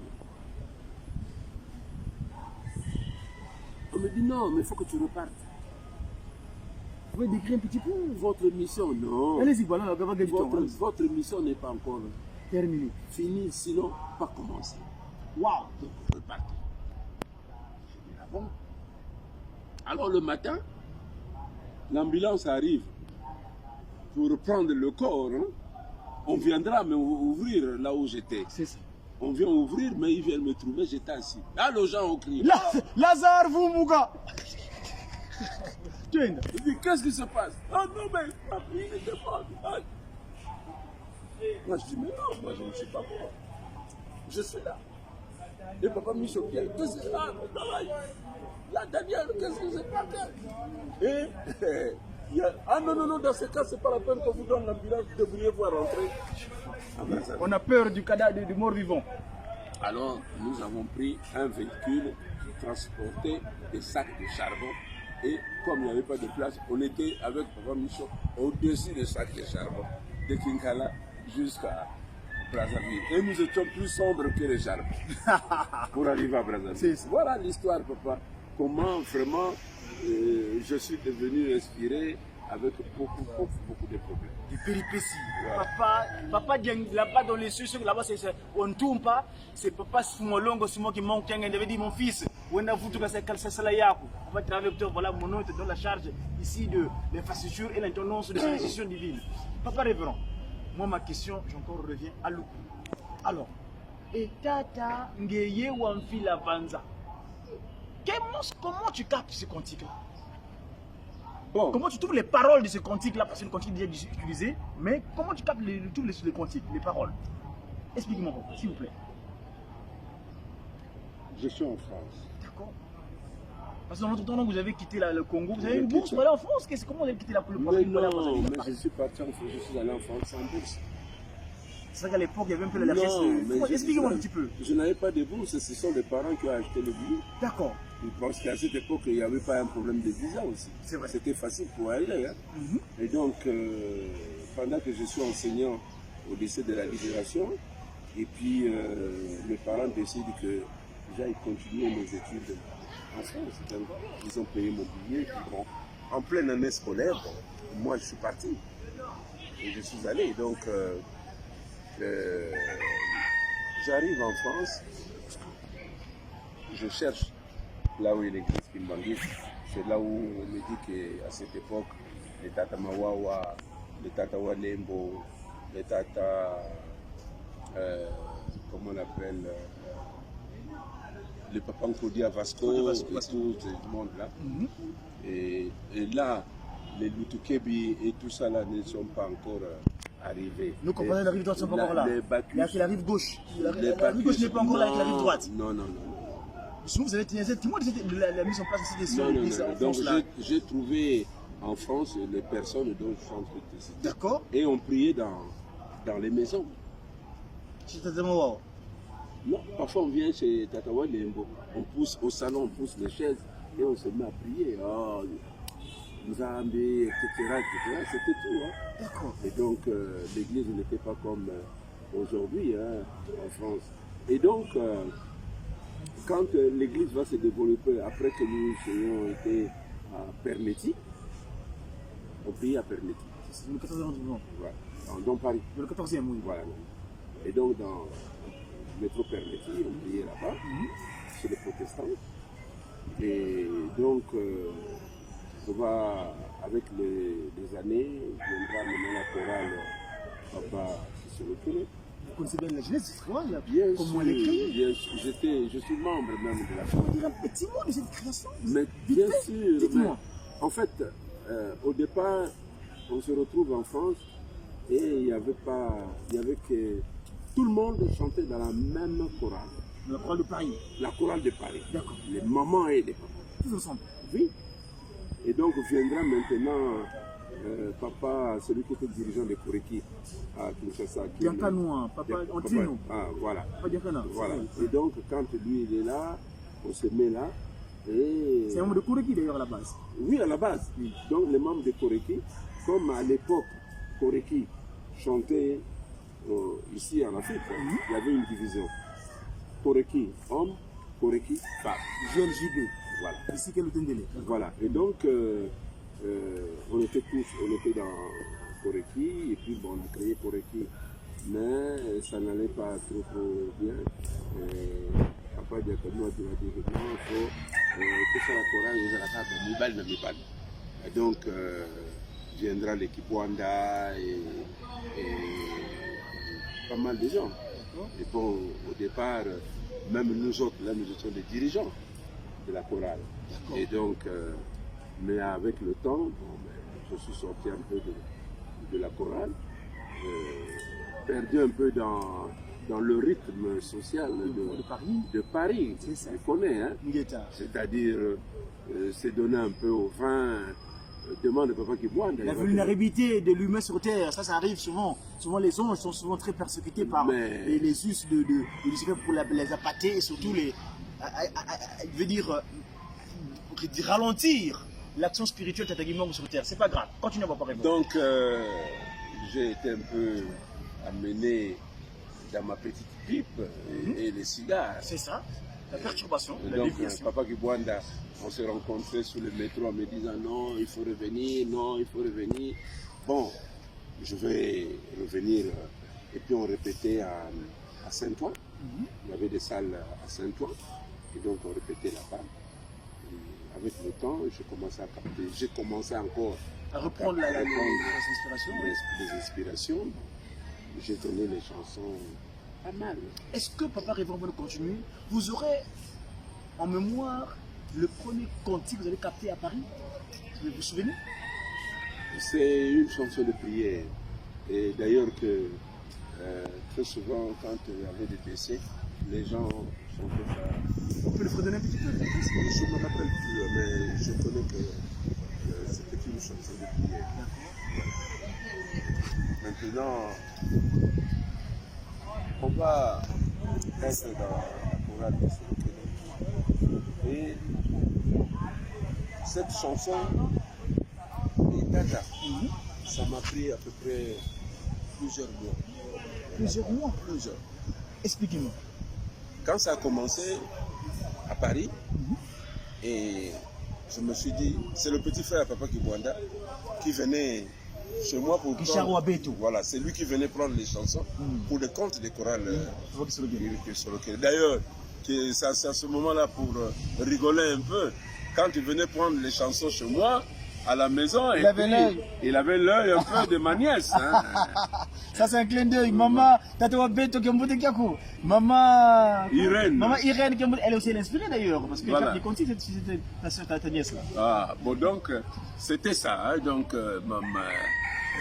On me dit non, mais il faut que tu repartes. Vous pouvez décrire un petit peu Votre mission, non. Allez-y, voilà, votre mission n'est pas encore terminée. finie, sinon pas commencée. Waouh. Donc repartez. Je dis ah bon. Alors le matin, l'ambulance arrive pour reprendre le corps. Hein. On viendra me ouvrir là où j'étais. C'est ça. On vient ouvrir, mais ils viennent me trouver, j'étais assis. Là, les gens ont crié. Lazare, vous, Mouga. Je dis, qu'est-ce qui se passe? Ah non, mais il était mort. Moi, je dis, mais non, moi, je ne suis pas mort. Je suis là. Et Papa Michaud, qu'est-ce que là, Daniel, qu'est-ce que c'est passé? Ah non, dans ce cas, c'est pas la peine qu'on vous donne l'ambulance, vous devriez voir rentrer. On a peur du cadavre du mort-vivant. Alors, nous avons pris un véhicule qui transportait des sacs de charbon. Et comme il n'y avait pas de place, on était avec Papa Michaud au-dessus des sacs de charbon, de Kinkala jusqu'à Brazzaville. Et nous étions plus sombres que les charbons pour arriver à Brazzaville. Voilà l'histoire, papa. Comment vraiment je suis devenu inspiré avec beaucoup de problèmes. Des péripéties. Voilà. Papa là-bas dans les cieux, là-bas, on ne tourne pas. C'est papa Smolongo, c'est moi qui manque. Il avait dit mon fils, on va travailler, voilà mon nom, te donne la charge ici de l'infrastructure et l'intendance de l'institution divine. Papa révérend, moi ma question, j'encore reviens à Loukou. Alors, et tata ngeye wamfi la vanza. Comment tu captes ce cantique-là? Bon. Comment tu trouves les paroles de ce cantique-là? Parce que c'est un cantique déjà utilisé, mais comment tu captes tous les cantiques, les paroles? Explique-moi, s'il vous plaît. Je suis en France. D'accord. Parce que dans notre temps, vous avez quitté le Congo, vous avez une bourse pour aller en France. Comment vous avez quitté la Congo? Mais non, mais je suis parti en France, je suis allé en France sans bourse. C'est vrai qu'à l'époque, il y avait un peu la richesse. Expliquez-moi un petit peu. Je n'avais pas de bourse, ce sont les parents qui ont acheté le billet. D'accord. Parce qu'à cette époque, il n'y avait pas un problème de visa aussi. C'est vrai. C'était facile pour aller. Hein. Et donc, pendant que je suis enseignant au lycée de la Libération, et puis mes parents décident que j'aille continuer mes études en France. Donc, ils ont payé mon billet. Puis bon, en pleine année scolaire, moi je suis parti. Et je suis allé. Donc, j'arrive en France, je cherche là où est l'église Kimbangui. C'est là où on me dit qu'à cette époque, les Tata Mawawa, les Tata Walembo, les Tata, comment on appelle, le Papa Nkodi à Vasco, et tout ce monde-là. Et là, les Lutukebi et tout ça là ne sont pas encore arrivés. Nous comprenons la rive droite, ne sont pas encore là. Il y a la rive gauche. La rive gauche n'est pas encore là avec la rive droite. Non. Sinon, vous avez tout le monde la mise en place ici des non. Donc j'ai trouvé en France, les personnes dont je suis en train de citer. D'accord. Et on priait dans les maisons. Non, parfois on vient chez Tatawa Lembo, on pousse au salon, on pousse les chaises et on se met à prier. Oh, Nzambe, etc. C'était tout. Hein. D'accord. Et donc l'église n'était pas comme aujourd'hui hein, en France. Et donc, quand l'église va se développer, après que nous ayons été à Perméti, on priait à Perméti. C'est le 14e arrondissement. Voilà, dans Paris. Le 14e, oui. Voilà. Et donc, dans le métro Perméti, on priait là-bas, chez les protestants. Et donc, on va, avec les années, viendra maintenant la chorale Papa Sissolokele. Vous connaissez bien la jeunesse, c'est vrai, Bien comment sûr, elle est créée. bien sûr, je suis membre même de la On chorale. dirait un petit mot de cette création. Mais bien sûr, Dites-moi. mais, en fait, au départ, on se retrouve en France et il y avait que tout le monde chantait dans la même chorale. La chorale de Paris. La chorale de Paris. D'accord. Les mamans et les papas. Tous ensemble. Oui. Et donc viendra maintenant papa, celui qui était dirigeant de Koreki à Kinshasa. Diankanoua, papa Antino. Ah, voilà. Papa Diankana. Voilà. Et donc quand lui il est là, on se met là. Et... C'est un mot de Koreki d'ailleurs à la base. Oui, à la base. Oui. Donc les membres de Koreki, comme à l'époque Koreki chantait ici en Afrique, il y avait une division. Koreki homme, Koreki femme. GLJB. Voilà. Ici, quel est le Voilà. Et donc, on était dans Koreki, et puis bon, on a créé Koreki, mais ça n'allait pas trop bien. Papa Diakono a dit que non, il faut que ça la chorale, ils ont la table, et donc, viendra l'équipe Wanda et pas mal de gens. Et bon, au départ, même nous autres, là, nous étions des dirigeants de la chorale. Et donc, mais avec le temps, bon, je suis sorti un peu de la chorale, perdu un peu dans le rythme social de Paris. Tu connais, hein? C'est-à-dire, c'est donner un peu au vin, demande Papa qui boit. La vulnérabilité de l'humain sur Terre, ça arrive souvent. Souvent les anges sont souvent très persécutés par les us de Lucifer pour les appâter et surtout je veux dire, ralentir l'action spirituelle de sur Terre. C'est pas grave, continue à pas répondre. Donc, j'ai été un peu amené dans ma petite pipe et les cigares. C'est ça, la perturbation, la donc, déviation. Papa Kibwanda, on s'est rencontrés sur le métro en me disant non, il faut revenir, non, il faut revenir. Bon, je vais revenir. Et puis on répétait à Saint-Ouen. Il y avait des salles à Saint-Ouen. Et donc on répétait là-bas. Avec le temps, j'ai commencé à capter. J'ai commencé encore à reprendre les inspirations. Les inspirations. J'ai donné les chansons pas mal. Est-ce que Papa Révérend va continuer? Vous aurez en mémoire le premier cantique que vous avez capté à Paris? Vous vous souvenez? C'est une chanson de prière. Et d'ailleurs que très souvent, quand il y avait des décès, les gens chantaient ça. On peut le redonner un petit peu? Je ne me rappelle plus, mais je connais que c'était une chanson de prière. Maintenant, on va être dans la chorale de Solokelele. Et cette chanson, Tata, ça m'a pris à peu près plusieurs mois. Plusieurs mois? Plusieurs. Expliquez-moi. Quand ça a commencé à Paris, et je me suis dit, c'est le petit frère à Papa Kibwanda qui venait chez moi pour prendre, voilà, c'est lui qui venait prendre les chansons pour le compte des chorales Solokelele. D'ailleurs, c'est à ce moment-là pour rigoler un peu, quand il venait prendre les chansons chez moi, à la maison, il avait l'œil un peu de ma nièce. Hein. Ça c'est un clin d'œil. Maman, Maman Irène. Maman Irène, elle est aussi inspirée d'ailleurs, parce que quand il continue, c'était la soeur de ta nièce là. Ah, bon donc, c'était ça. Hein, donc,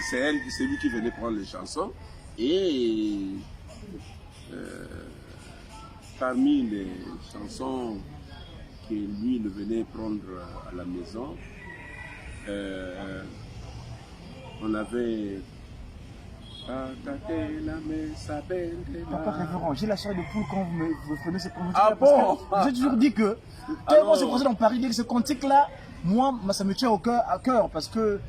c'est lui qui venait prendre les chansons. Et parmi les chansons que lui venait prendre à la maison, on avait... Papa révérend, j'ai la chair de poule quand vous prenez ce cantique. Ah bon? J'ai toujours dit que, tellement c'est passé dans Paris, dès que ce cantique-là, moi, ça me tient à cœur, parce que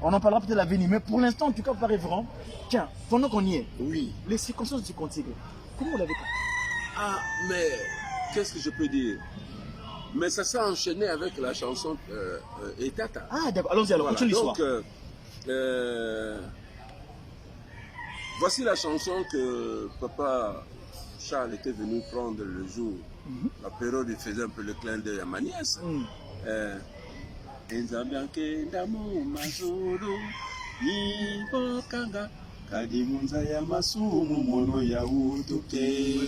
on en parlera peut-être à l'avenir. Mais pour l'instant, en tout cas, Papa révérend, tiens, pendant qu'on y est, Oui. les circonstances du cantique, comment vous l'avez fait? Ah, mais qu'est-ce que je peux dire? Mais ça s'est enchaîné avec la chanson Etata. Ah, d'accord, allons-y alors, Voilà. continue l'histoire. Donc, voici la chanson que Papa Charles était venu prendre le jour. La période, il faisait un peu le clin d'œil à ma nièce. Kadimunza ya masumu mono ya utuke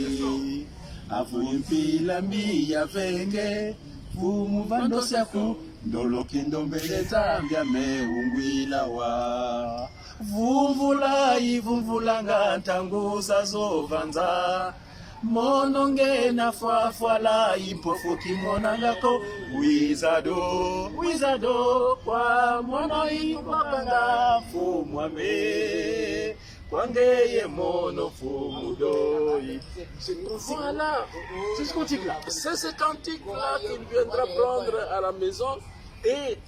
Avumpila mi ya venge Fumu vando syaku Ndoloke ndombele zambia me ungwila wa Vumvula nga ntanguza zovanza Mono ngena fwafwala impofu kimonangako Wizado kwa mono impopanga fumwame Kwangeye mono fumudoi. Voilà, C'est ce cantique-là. c'est ce cantique-là qu'il viendra prendre à la maison. Et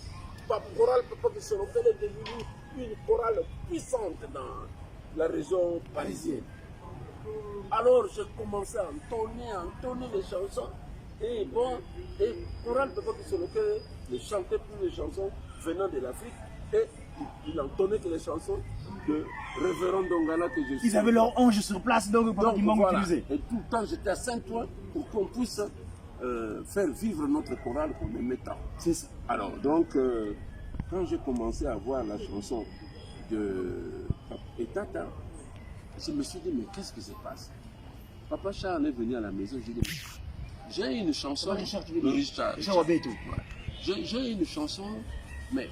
Pape Chorale Papa Kissolokele est devenu une chorale puissante dans la région parisienne. Alors j'ai commencé à entonner les chansons. Et bon, et Chorale Papa Kissolokele ne chantait plus les chansons venant de l'Afrique. Et il entonnait que les chansons de Révérend Dongala que je suis. Ils avaient leur ange sur place, donc Papa qui manque utilisé. Et tout le temps j'étais à Saint-Ouen pour qu'on puisse faire vivre notre chorale qu'on aimait tant. C'est ça. Alors donc, quand j'ai commencé à voir la chanson de Etata, je me suis dit, mais qu'est-ce qui se passe? Papa Charles est venu à la maison, j'ai dit, j'ai une chanson. Richard Ouais. J'ai une chanson, mais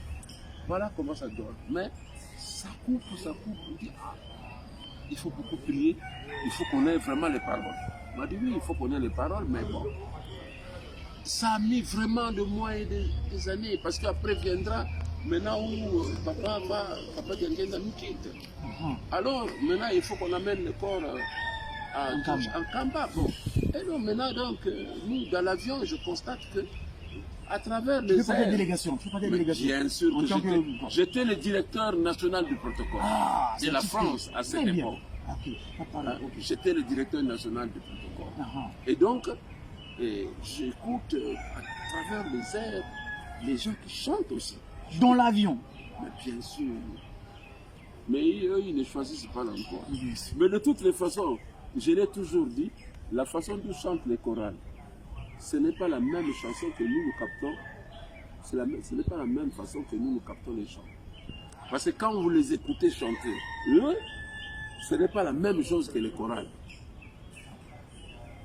voilà comment ça donne. Mais ça coupe. On dit, ah, il faut beaucoup prier, il faut qu'on ait vraiment les paroles. On m'a dit, oui, il faut qu'on ait les paroles, mais bon. Ça a mis vraiment des mois et des années, parce qu'après viendra maintenant où Papa Diangenda nous quitte. Alors, maintenant, il faut qu'on amène le corps en Kamba. Bon. Et donc, maintenant, donc, nous, dans l'avion, je constate que à travers les Tu fais pas des délégations. bien sûr que j'étais le directeur national du protocole de la France à cette époque. J'étais le directeur national du protocole. Et donc, j'écoute à travers les airs les gens qui chantent aussi. Dans l'avion. Mais bien sûr. Mais eux, ils ne choisissent pas l'emploi. Mais de toutes les façons, je l'ai toujours dit, la façon dont chantent les chorales, ce n'est pas la même chanson que nous captons. Ce n'est pas la même façon que nous captons les chants. Parce que quand vous les écoutez chanter, eux, ce n'est pas la même chose que les chorales.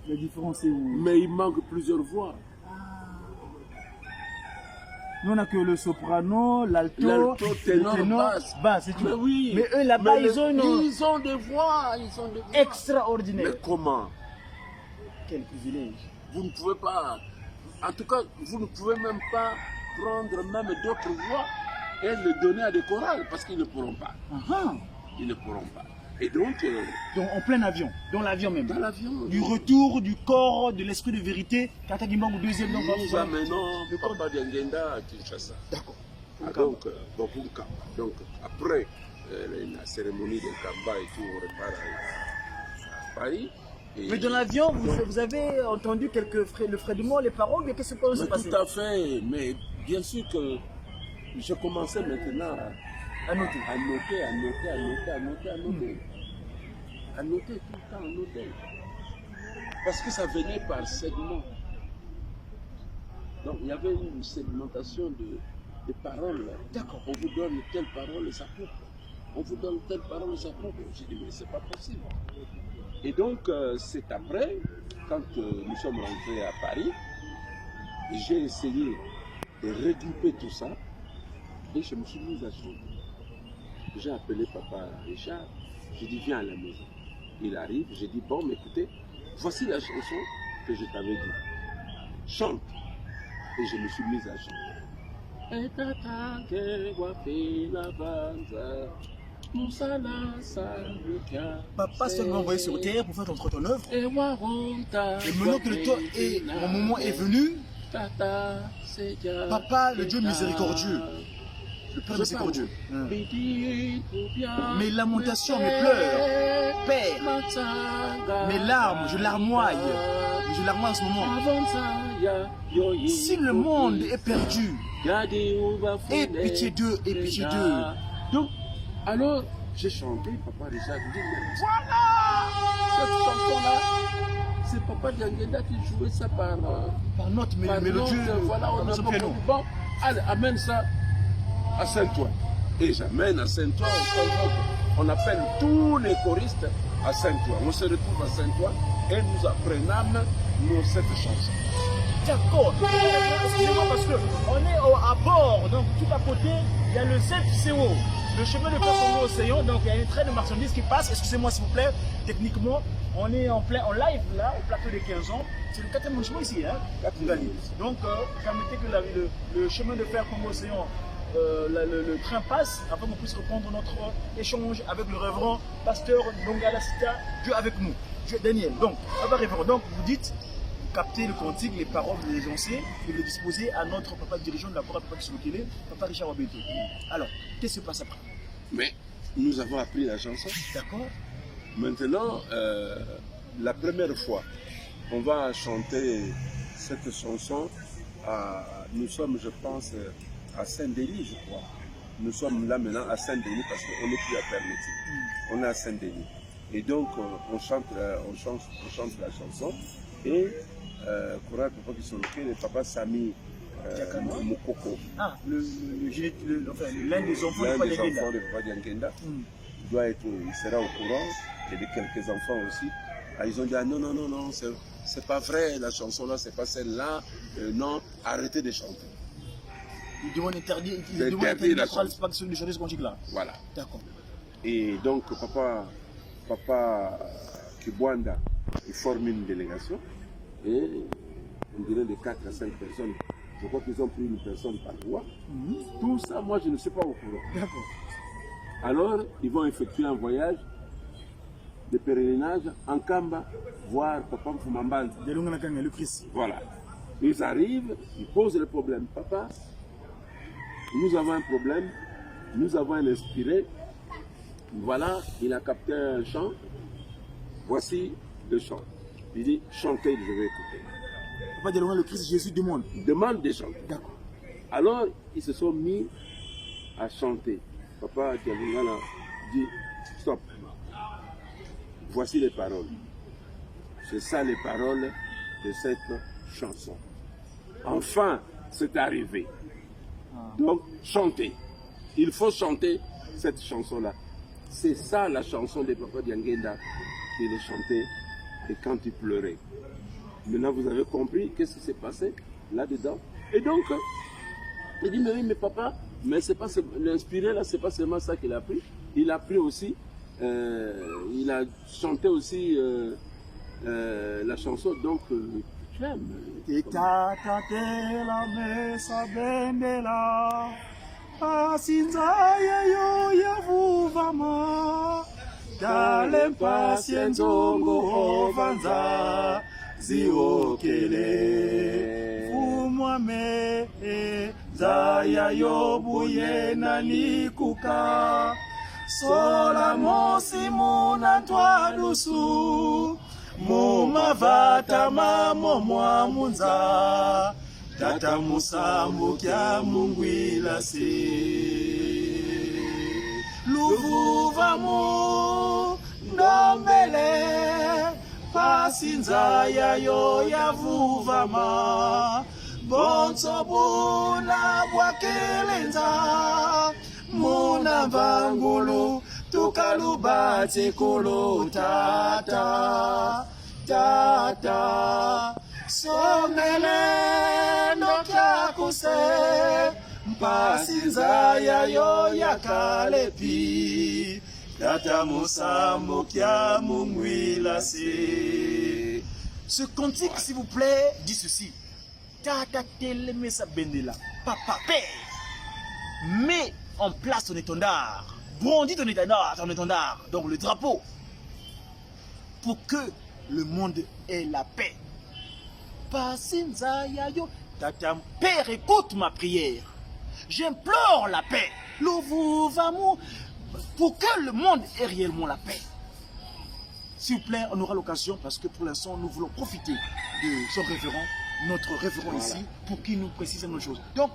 La différence c'est où? Mais il manque plusieurs voix. Nous on n'a que le soprano, l'alto, ténor, basse, c'est tout. Mais oui. Mais eux là-bas, ils ont des voix. extraordinaires. Mais comment? Quel privilège. Vous ne pouvez pas, en tout cas, vous ne pouvez même pas prendre même d'autres voix et les donner à des chorales parce qu'ils ne pourront pas. Ils ne pourront pas. Et donc en plein avion, dans l'avion même. Dans l'avion. Du retour du corps, de l'esprit de vérité, Kata Kimbangu deuxième. Nous amenons Papa Diangenda à Kinshasa. D'accord. Donc, Bopunka. Donc, après la cérémonie de Kamba et tout, on repart à Paris. Mais dans l'avion, vous avez entendu le frémissement, les paroles, mais qu'est-ce qui s'est passé? Tout à fait, mais bien sûr que je commençais maintenant à noter tout le temps, à noter. Parce que ça venait par segment. Donc il y avait une segmentation de paroles. D'accord. On vous donne telle parole et ça coupe. On vous donne telle parole et ça coupe. J'ai dit, mais c'est pas possible. Et donc, c'est après, quand nous sommes rentrés à Paris, j'ai essayé de regrouper tout ça et je me suis mis à jouer. J'ai appelé Papa Richard, j'ai dit viens à la maison. Il arrive, j'ai dit bon, mais écoutez, voici la chanson que je t'avais dit. Chante. Et je me suis mis à chanter. Papa s'est envoyé sur terre pour faire ton œuvre. Et maintenant que le temps et mon moment est venu, Papa, le Dieu miséricordieux, le Père miséricordieux, mes lamentations, mes pleurs, Père, mes larmes, je larmoie en ce moment. Si le monde est perdu, aie pitié d'eux, aie pitié d'eux. Donc, alors, j'ai chanté, Papa Richard dit, voilà, cette chanson-là, c'est Papa Dianguenda qui jouait ça par notre mélodie. Voilà, on a beaucoup de bon. Allez, amène ça à Saint-Ouen. Et j'amène à Saint-Ouen, on appelle tous les choristes à Saint-Ouen. On se retrouve à Saint-Ouen et nous apprenons cette chanson. D'accord. Excusez-moi parce qu'on est à bord, donc tout à côté, il y a le ZCO, le chemin de Congo-Océan, donc il y a un train de marchandises qui passe. Excusez-moi s'il vous plaît, techniquement, on est en live là, au plateau des 15 ans. C'est le 4e chemin ici, hein, donc permettez que le chemin de fer Congo-Océan, le train passe afin qu'on puisse reprendre notre échange avec le révérend pasteur Longala Sita, Dieu avec nous, Dieu Daniel. Donc, révérend, donc vous dites, capter le cantique, les paroles, les énoncés et les disposer à notre papa dirigeant de la chorale, papa Kisolokele, papa Richard Wabeto. Alors, qu'est-ce qui se passe après? Mais nous avons appris la chanson. D'accord. Maintenant, la première fois, on va chanter cette chanson. Nous sommes, je pense, à Saint-Denis, je crois. Nous sommes là maintenant à Saint-Denis parce qu'on n'est plus à Perméti. On est à Saint-Denis. Et donc, on chante la chanson. Et chorale Papa Kisolokele, le papa Sami Mokoko. Ah, l'un des enfants de Papa Dianguenda. Il sera au courant. Et de quelques enfants aussi. Ils ont dit ah, non, c'est pas vrai, la chanson là, c'est pas celle-là. Non, arrêtez de chanter. Ils demandent interdire la chorale de chanter ce cantique là. Voilà. D'accord. Et donc, papa Kibwanda, il forme une délégation. Et on dirait de 4 à 5 personnes. Je crois qu'ils ont pris une personne par voie. Tout ça, moi, je ne suis pas au courant. D'accord. Alors, ils vont effectuer un voyage de pèlerinage en Kamba, voir Papa Mfumambal. Le Christ. Voilà. Ils arrivent, ils posent le problème. Papa, nous avons un problème, nous avons un inspiré. Voilà, il a capté un chant. Voici le chant. Il dit, chantez, je vais écouter. Papa Dialonga, le Christ Jésus demande. Il demande de chanter. D'accord. Alors, ils se sont mis à chanter. Papa Dialonga dit, stop. Voici les paroles. C'est ça les paroles de cette chanson. Enfin, c'est arrivé. Donc, chantez. Il faut chanter cette chanson-là. C'est ça la chanson de Papa Dianguenda qu'il chantait et quand il pleurait. Maintenant, vous avez compris qu'est-ce qui s'est passé là-dedans. Et donc, il dit, mais oui, mais papa, mais c'est pas l'inspiré là, c'est pas seulement ça qu'il a pris. Il a pris aussi, il a chanté aussi la chanson, donc tu aimes. Itatatela mesa bendela asinza yo yavuvama dale pasienzongo ovanza ziokele fumwame zaya yobuye nanikuka sola mosi muna twadusu mumavata mamo mwamunza tata musambu kya mungwila se luvuvamu ndombele pasinza yayo yavuvama bonso buna bwakelenza muna vangulu tukalubate kulo tata tata somele ndokyakuse mpasinza yayo yakalepi tata musambo kya mungwila se. Ce cantique, s'il vous plaît, dit ceci. Tata telemesa bendela papa père mets en place ton étendard, brandis ton étendard, donc le drapeau, pour que le monde ait la paix. Père, écoute ma prière. J'implore la paix. Pour que le monde ait réellement la paix. S'il vous plaît, on aura l'occasion, parce que pour l'instant, nous voulons profiter de son révérend, notre révérend ici, pour qu'il nous précise nos choses. Donc,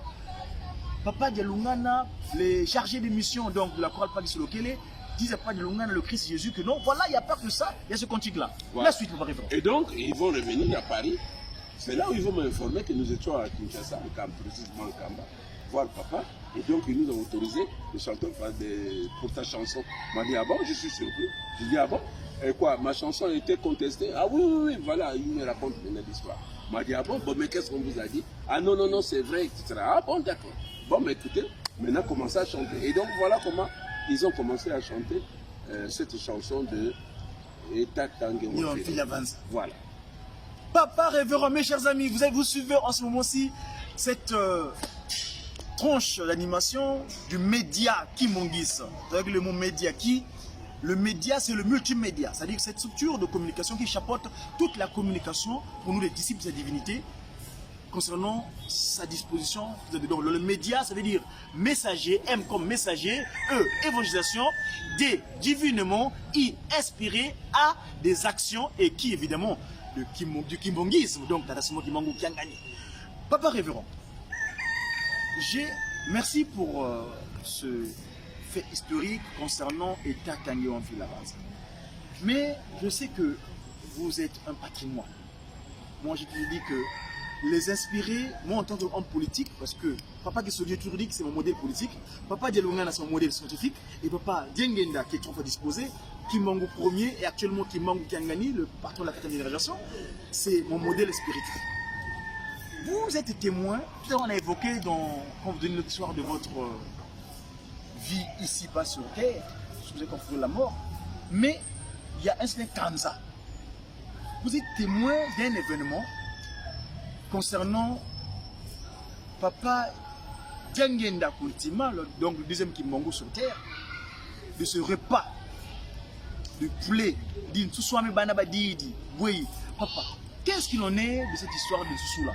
Papa Dialungana, les chargés de mission donc, de la chorale Pagi Solokele, disent à Papa Dialungana, le Christ Jésus, que non, voilà, il n'y a pas que ça, il y a ce cantique-là. Voilà. La suite, Papa révérend. Et donc, ils vont revenir à Paris. C'est là où ils vont m'informer que nous étions à Kinshasa, précisément au Kamba, voir papa. Et donc, ils nous ont autorisé de chanter pour ta chanson. Il m'a dit, ah bon, je suis surpris. Je dis, ah bon? Et quoi, ma chanson a été contestée? Ah oui, oui, oui, voilà, il me raconte l'histoire. Il m'a dit, ah bon, mais qu'est-ce qu'on vous a dit? Ah non, non, non, c'est vrai, etc. Ah bon, d'accord. Bon, mais écoutez, maintenant, commencez à chanter. Et donc, voilà comment ils ont commencé à chanter cette chanson de Eta Tangue. Voilà. Papa révérend, mes chers amis, vous suivez en ce moment-ci cette tranche d'animation du média Kimongis. Avec le mot média qui, le média c'est le multimédia, c'est-à-dire cette structure de communication qui chapeaute toute la communication pour nous les disciples de la divinité concernant sa disposition. Donc le média, ça veut dire messager, M comme messager, E, évangélisation, D, divinement, I, inspiré, A, des actions et qui évidemment du kimbongisme, donc Tadasimo Kimangu qui a gagné. Papa révérend, merci pour ce fait historique concernant Eta Tangue en Filavanza. Mais je sais que vous êtes un patrimoine. Moi, je te dis que les inspirer, moi en tant qu'homme politique, parce que Papa Gesolier juridique, c'est mon modèle politique, Papa Dialungana, c'est mon modèle scientifique, et Papa Diengenda, qui est trop disposé, Kimbangu premier et actuellement Kimbangu Kiangani, le patron de la 4e génération, c'est mon modèle spirituel. Vous êtes témoin, tout à l'heure on a évoqué quand vous donnez l'histoire de votre vie ici-bas sur terre, vous êtes confronté à la mort, mais il y a un certain Kanza. Vous êtes témoin d'un événement concernant Papa Diengenda Kuntima, donc le deuxième Kimbangu sur terre, de ce repas de poulet, papa, qu'est-ce qu'il en est de cette histoire de Soussou-là?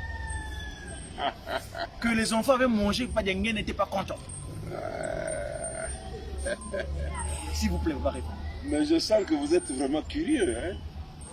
Que les enfants avaient mangé, Papa Diengenda n'était pas content. S'il vous plaît, vous va répondre. Mais je sens que vous êtes vraiment curieux, hein?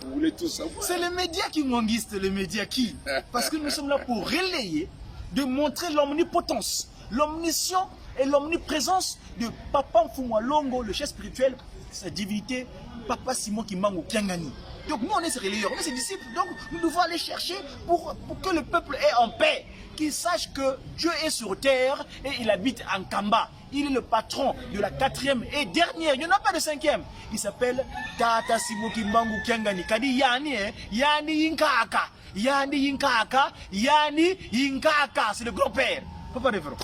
Vous voulez tout savoir. C'est les médias qui manguistent, les médias qui. Parce que nous sommes là pour relayer, de montrer l'omnipotence, l'omniscience et l'omniprésence de Papa Mfumwa Longo, le chef spirituel, sa divinité, Papa Simon Kimbangu Kiangani. Donc nous on est ses relayeurs, on est ses disciples, donc nous devons aller chercher pour que le peuple ait en paix, qu'il sache que Dieu est sur terre et il habite en Kamba. Il est le patron de la 4e et dernière, il n'y en a pas de 5e. Il s'appelle Tata Simon Kimbangu Kiangani. Kadi Yani, Yani Inkaka, Yani Inkaka, Yani Inkaka, c'est le grand-père. Papa révérend,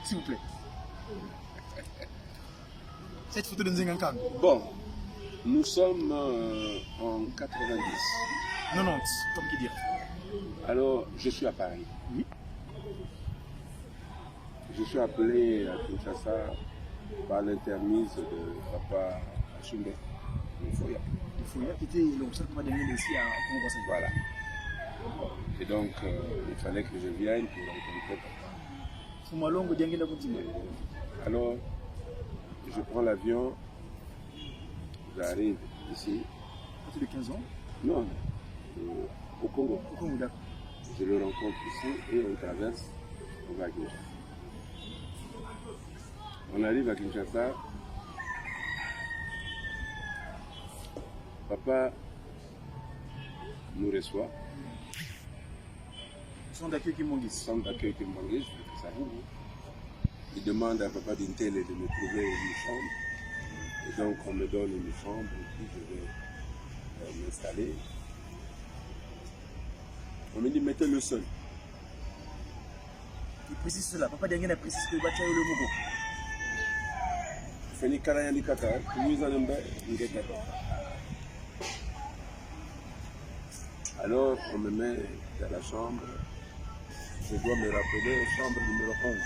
s'il vous plaît. Cette photo de Nzengankang. Bon, nous sommes en 90. 90, comme qui dire. Alors, je suis à Paris. Oui. Je suis appelé à Kinshasa par l'intermise de Papa Achumbe, le Foya. Le Foya qui était le seul Papa Diengenda ici à Congo. Voilà. Et donc, il fallait que je vienne pour rencontrer Papa. Fumalongo Diengenda continue. Alors, je prends l'avion, j'arrive ici. À de 15 ans? Non, au Congo. Au Congo, d'accord. Je le rencontre ici et on traverse, on va à Kinshasa. On arrive à Kinshasa. Papa nous reçoit. Centre d'accueil Kimongis. Centre d'accueil Kimongis, ça vous. Il demande à Papa Dintel de me trouver une chambre. Et donc on me donne une chambre et puis je vais m'installer. On me dit mettez le seul. Il précise cela. Papa Diengenda précise que le bâtiment est le Mogo. Feni Karayani Kata, alors on me met dans la chambre. Je dois me rappeler chambre numéro 11.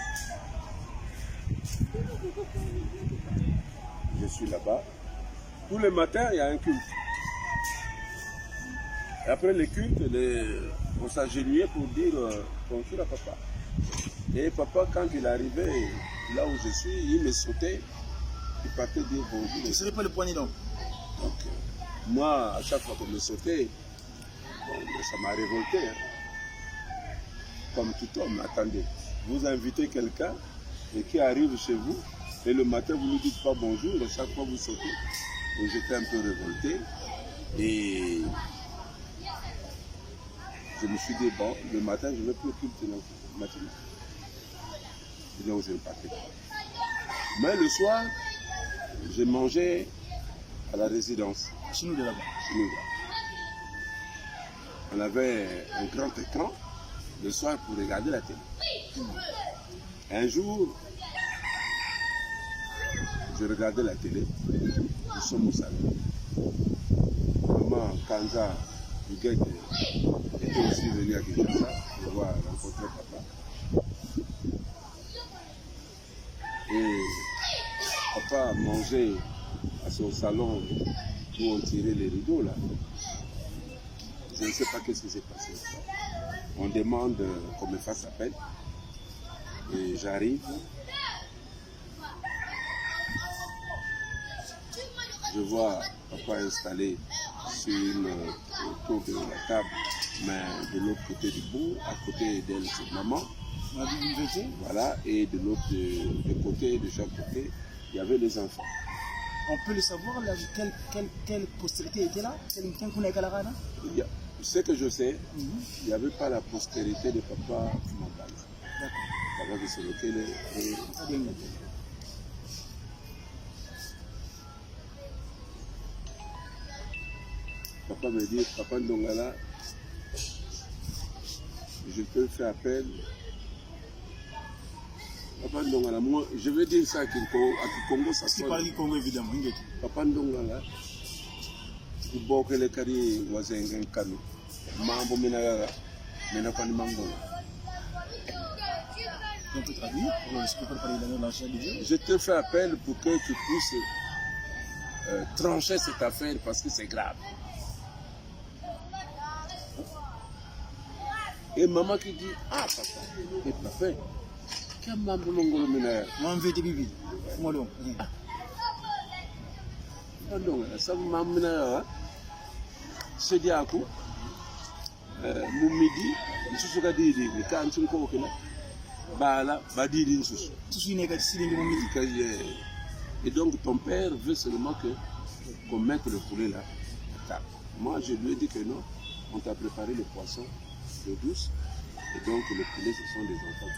Je suis là-bas. Tous les matins, il y a un culte. Et après le culte, on s'agenouillait pour dire bonjour à papa. Et papa, quand il arrivait là où je suis, il me sautait. Il partait dire bonjour. Tu ne serais pas le poignet donc. Donc, moi, à chaque fois qu'on me sautait, bon, ça m'a révolté. Hein. Comme tout homme, attendez. Vous invitez quelqu'un et qui arrive chez vous, et le matin, vous ne lui dites pas bonjour, et chaque fois vous sautez. Donc j'étais un peu révolté. Et je me suis dit, bon, le matin, je ne vais plus occuper le matin. Donc je ne partais pas. Mais le soir, je mangeais à la résidence. Chez nous de là-bas. Chez nous, là. On avait un grand écran le soir pour regarder la télé. Un jour, je regardais la télé, nous sommes au salon. Maman Kanza Huguette était aussi venue à Kinshasa pour voir rencontrer papa. Et papa mangeait à son salon où on tirait les rideaux là. Je ne sais pas qu'est-ce qui s'est passé. On demande qu'on me fasse appel. Et j'arrive. Je vois papa installé sur autour de la table, mais de l'autre côté du bout, à côté d'elle, c'est maman. Voilà, et de l'autre côté, de chaque côté, il y avait les enfants. On peut le savoir, là, quelle postérité était là? Ce que je sais, il n'y avait pas la postérité de papa Fumambala. Papa de Solokele et papa me dit, papa Ndongala, je te fais appel. Papa Ndongala, moi, je vais dire ça à Kikongo, ça sonne. Tu parles Kikongo, évidemment. Papa Ndongala, tu boques les caries, voisins, Kano. Mambo Minagara, Menapani Mambo. On peut traduire, je te fais appel pour que tu puisses trancher cette affaire parce que c'est grave. Et maman qui dit, ah papa, et papa, quel mambo mongolo minaya? Moi, je vais te bibi. Moi, donc. Donc, ça mambo minaya, c'est dit à coup. Mon midi, je suis dit, quand tu me convoques là, bah badiri nsusu. Et donc ton père veut seulement qu'on mette le poulet là à table. Moi je lui ai dit que non, on t'a préparé le poisson d'eau douce et donc le poulet ce sont des enfants.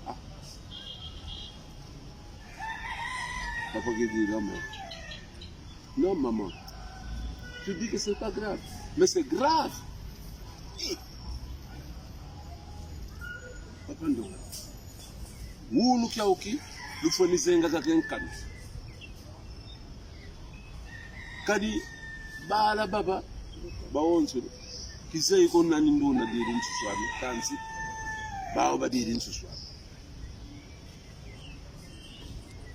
Ah. Papa qui dit non mais non maman, tu dis que c'est pas grave, mais c'est grave. Papa Ndongala, wulu kiauki, lufoni zenga za kenkani. Kadi bala baba baonzo kizai ko nani ndona diri nsuswami kansi bao badiri nsuswami.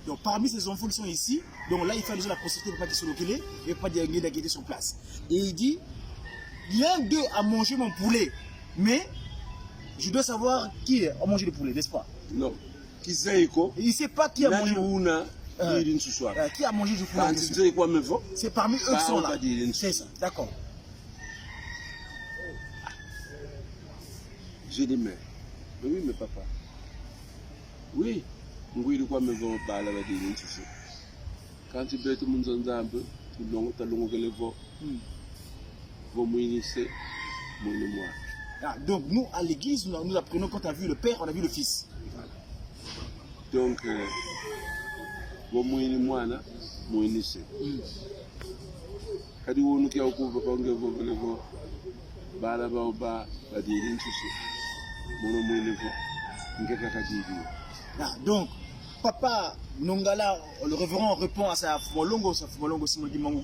Donc parmi ces enfants qui sont ici, donc là il fait déjà la procédure pour pas qu'ils soient localisés et pas d'agir sur place. Et il dit, l'un d'eux a mangé mon poulet, mais je dois savoir qui a mangé le poulet, n'est-ce pas? Non. Kizeiko. Il ne sait pas qui a mangé le poulet. Qui a mangé du poulet? C'est parmi eux qui sont là. C'est ça, d'accord. J'ai dit, mais oui, mais papa. Oui. Quand tu bêtes mon zambé, tu l'ongle le veau. Donc nous à l'église nous apprenons quand on a vu le père, on a vu le fils. Donc Kadi wonu ki ko papa ngevo levo bala ba badiri nsusu mono mono ngeka kadidi. Donc papa Nongala, le révérend répond à sa Fumolongo,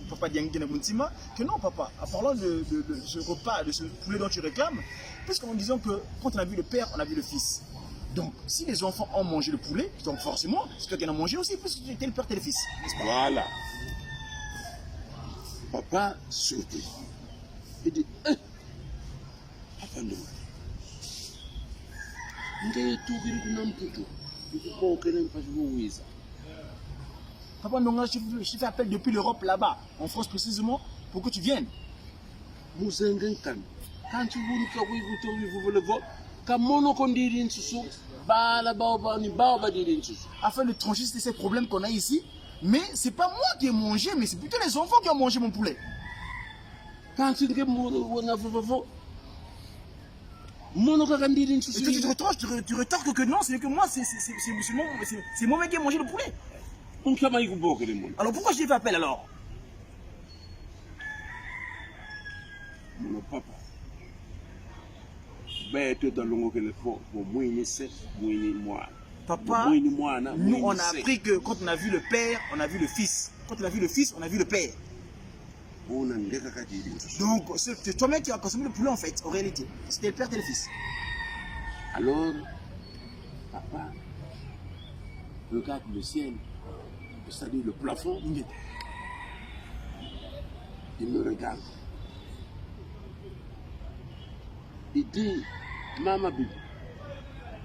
papa Diangina Muntima, que non, papa, en parlant de ce repas, de ce poulet dont tu réclames, puisqu'en disant que quand on a vu le père, on a vu le fils. Donc, si les enfants ont mangé le poulet, donc forcément, c'est toi qui en as mangé aussi, puisque tu étais le père, t'es le fils. Voilà. Papa surpris. Il dit, papa non. Papa Nonga, je fais appel depuis l'Europe là-bas, en France précisément, pour que tu viennes. Quand tu afin de trancher ces problèmes qu'on a ici. Mais c'est pas moi qui ai mangé, mais c'est plutôt les enfants qui ont mangé mon poulet. Quand tu tu retorques que non, c'est que moi, c'est moi qui ai mangé le poulet. Alors pourquoi je t'ai fait appel alors? Mon papa. Papa, nous on a appris que quand on a vu le père, on a vu le fils. Quand on a vu le fils, on a vu le père. Donc c'est toi-même qui as consommé le poulet en fait, en réalité. C'était le père et le fils. Alors, papa regarde le ciel, c'est-à-dire le plafond. Il me regarde. Il dit, Maman Bibi,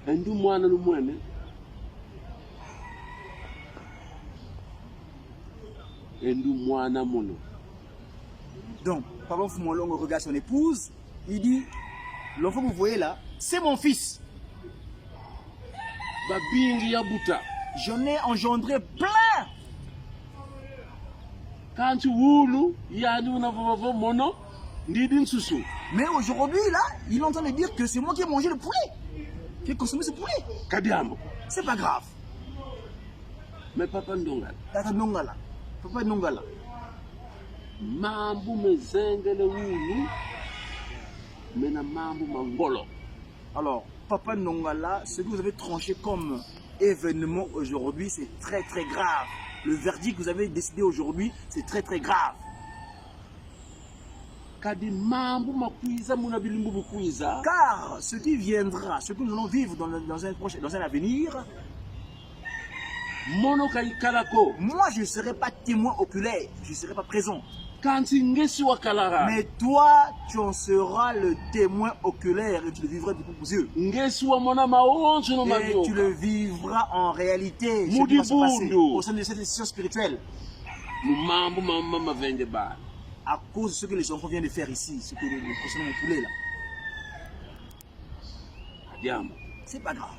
un du moine le moine. Donc, papa Fumolongo regarde son épouse, il dit, l'enfant que vous voyez là, c'est mon fils. J'en ai engendré plein. Quand tu voulais, il y a mono, mais aujourd'hui là, il est en train de dire que c'est moi qui ai mangé le poulet, qui ai consommé ce poulet. C'est pas grave. Mais papa Ndongala. Tata Nongala. Papa Nongala. Mambu mezengele wulu. Mena mambu mangolo. Alors, Papa Nongala, ce que vous avez tranché comme événement aujourd'hui, c'est très très grave. Le verdict que vous avez décidé aujourd'hui, c'est très très grave. Car ce qui viendra, ce que nous allons vivre dans un avenir, moi je ne serai pas témoin oculaire, je ne serai pas présent. Mais toi, tu en seras le témoin oculaire et tu le vivras de tes yeux. Et tu le vivras en réalité, ce qui va se passer au sein de cette décision spirituelle. À cause de ce que les enfants viennent de faire ici, ce que concernant mon poulet là. C'est pas grave.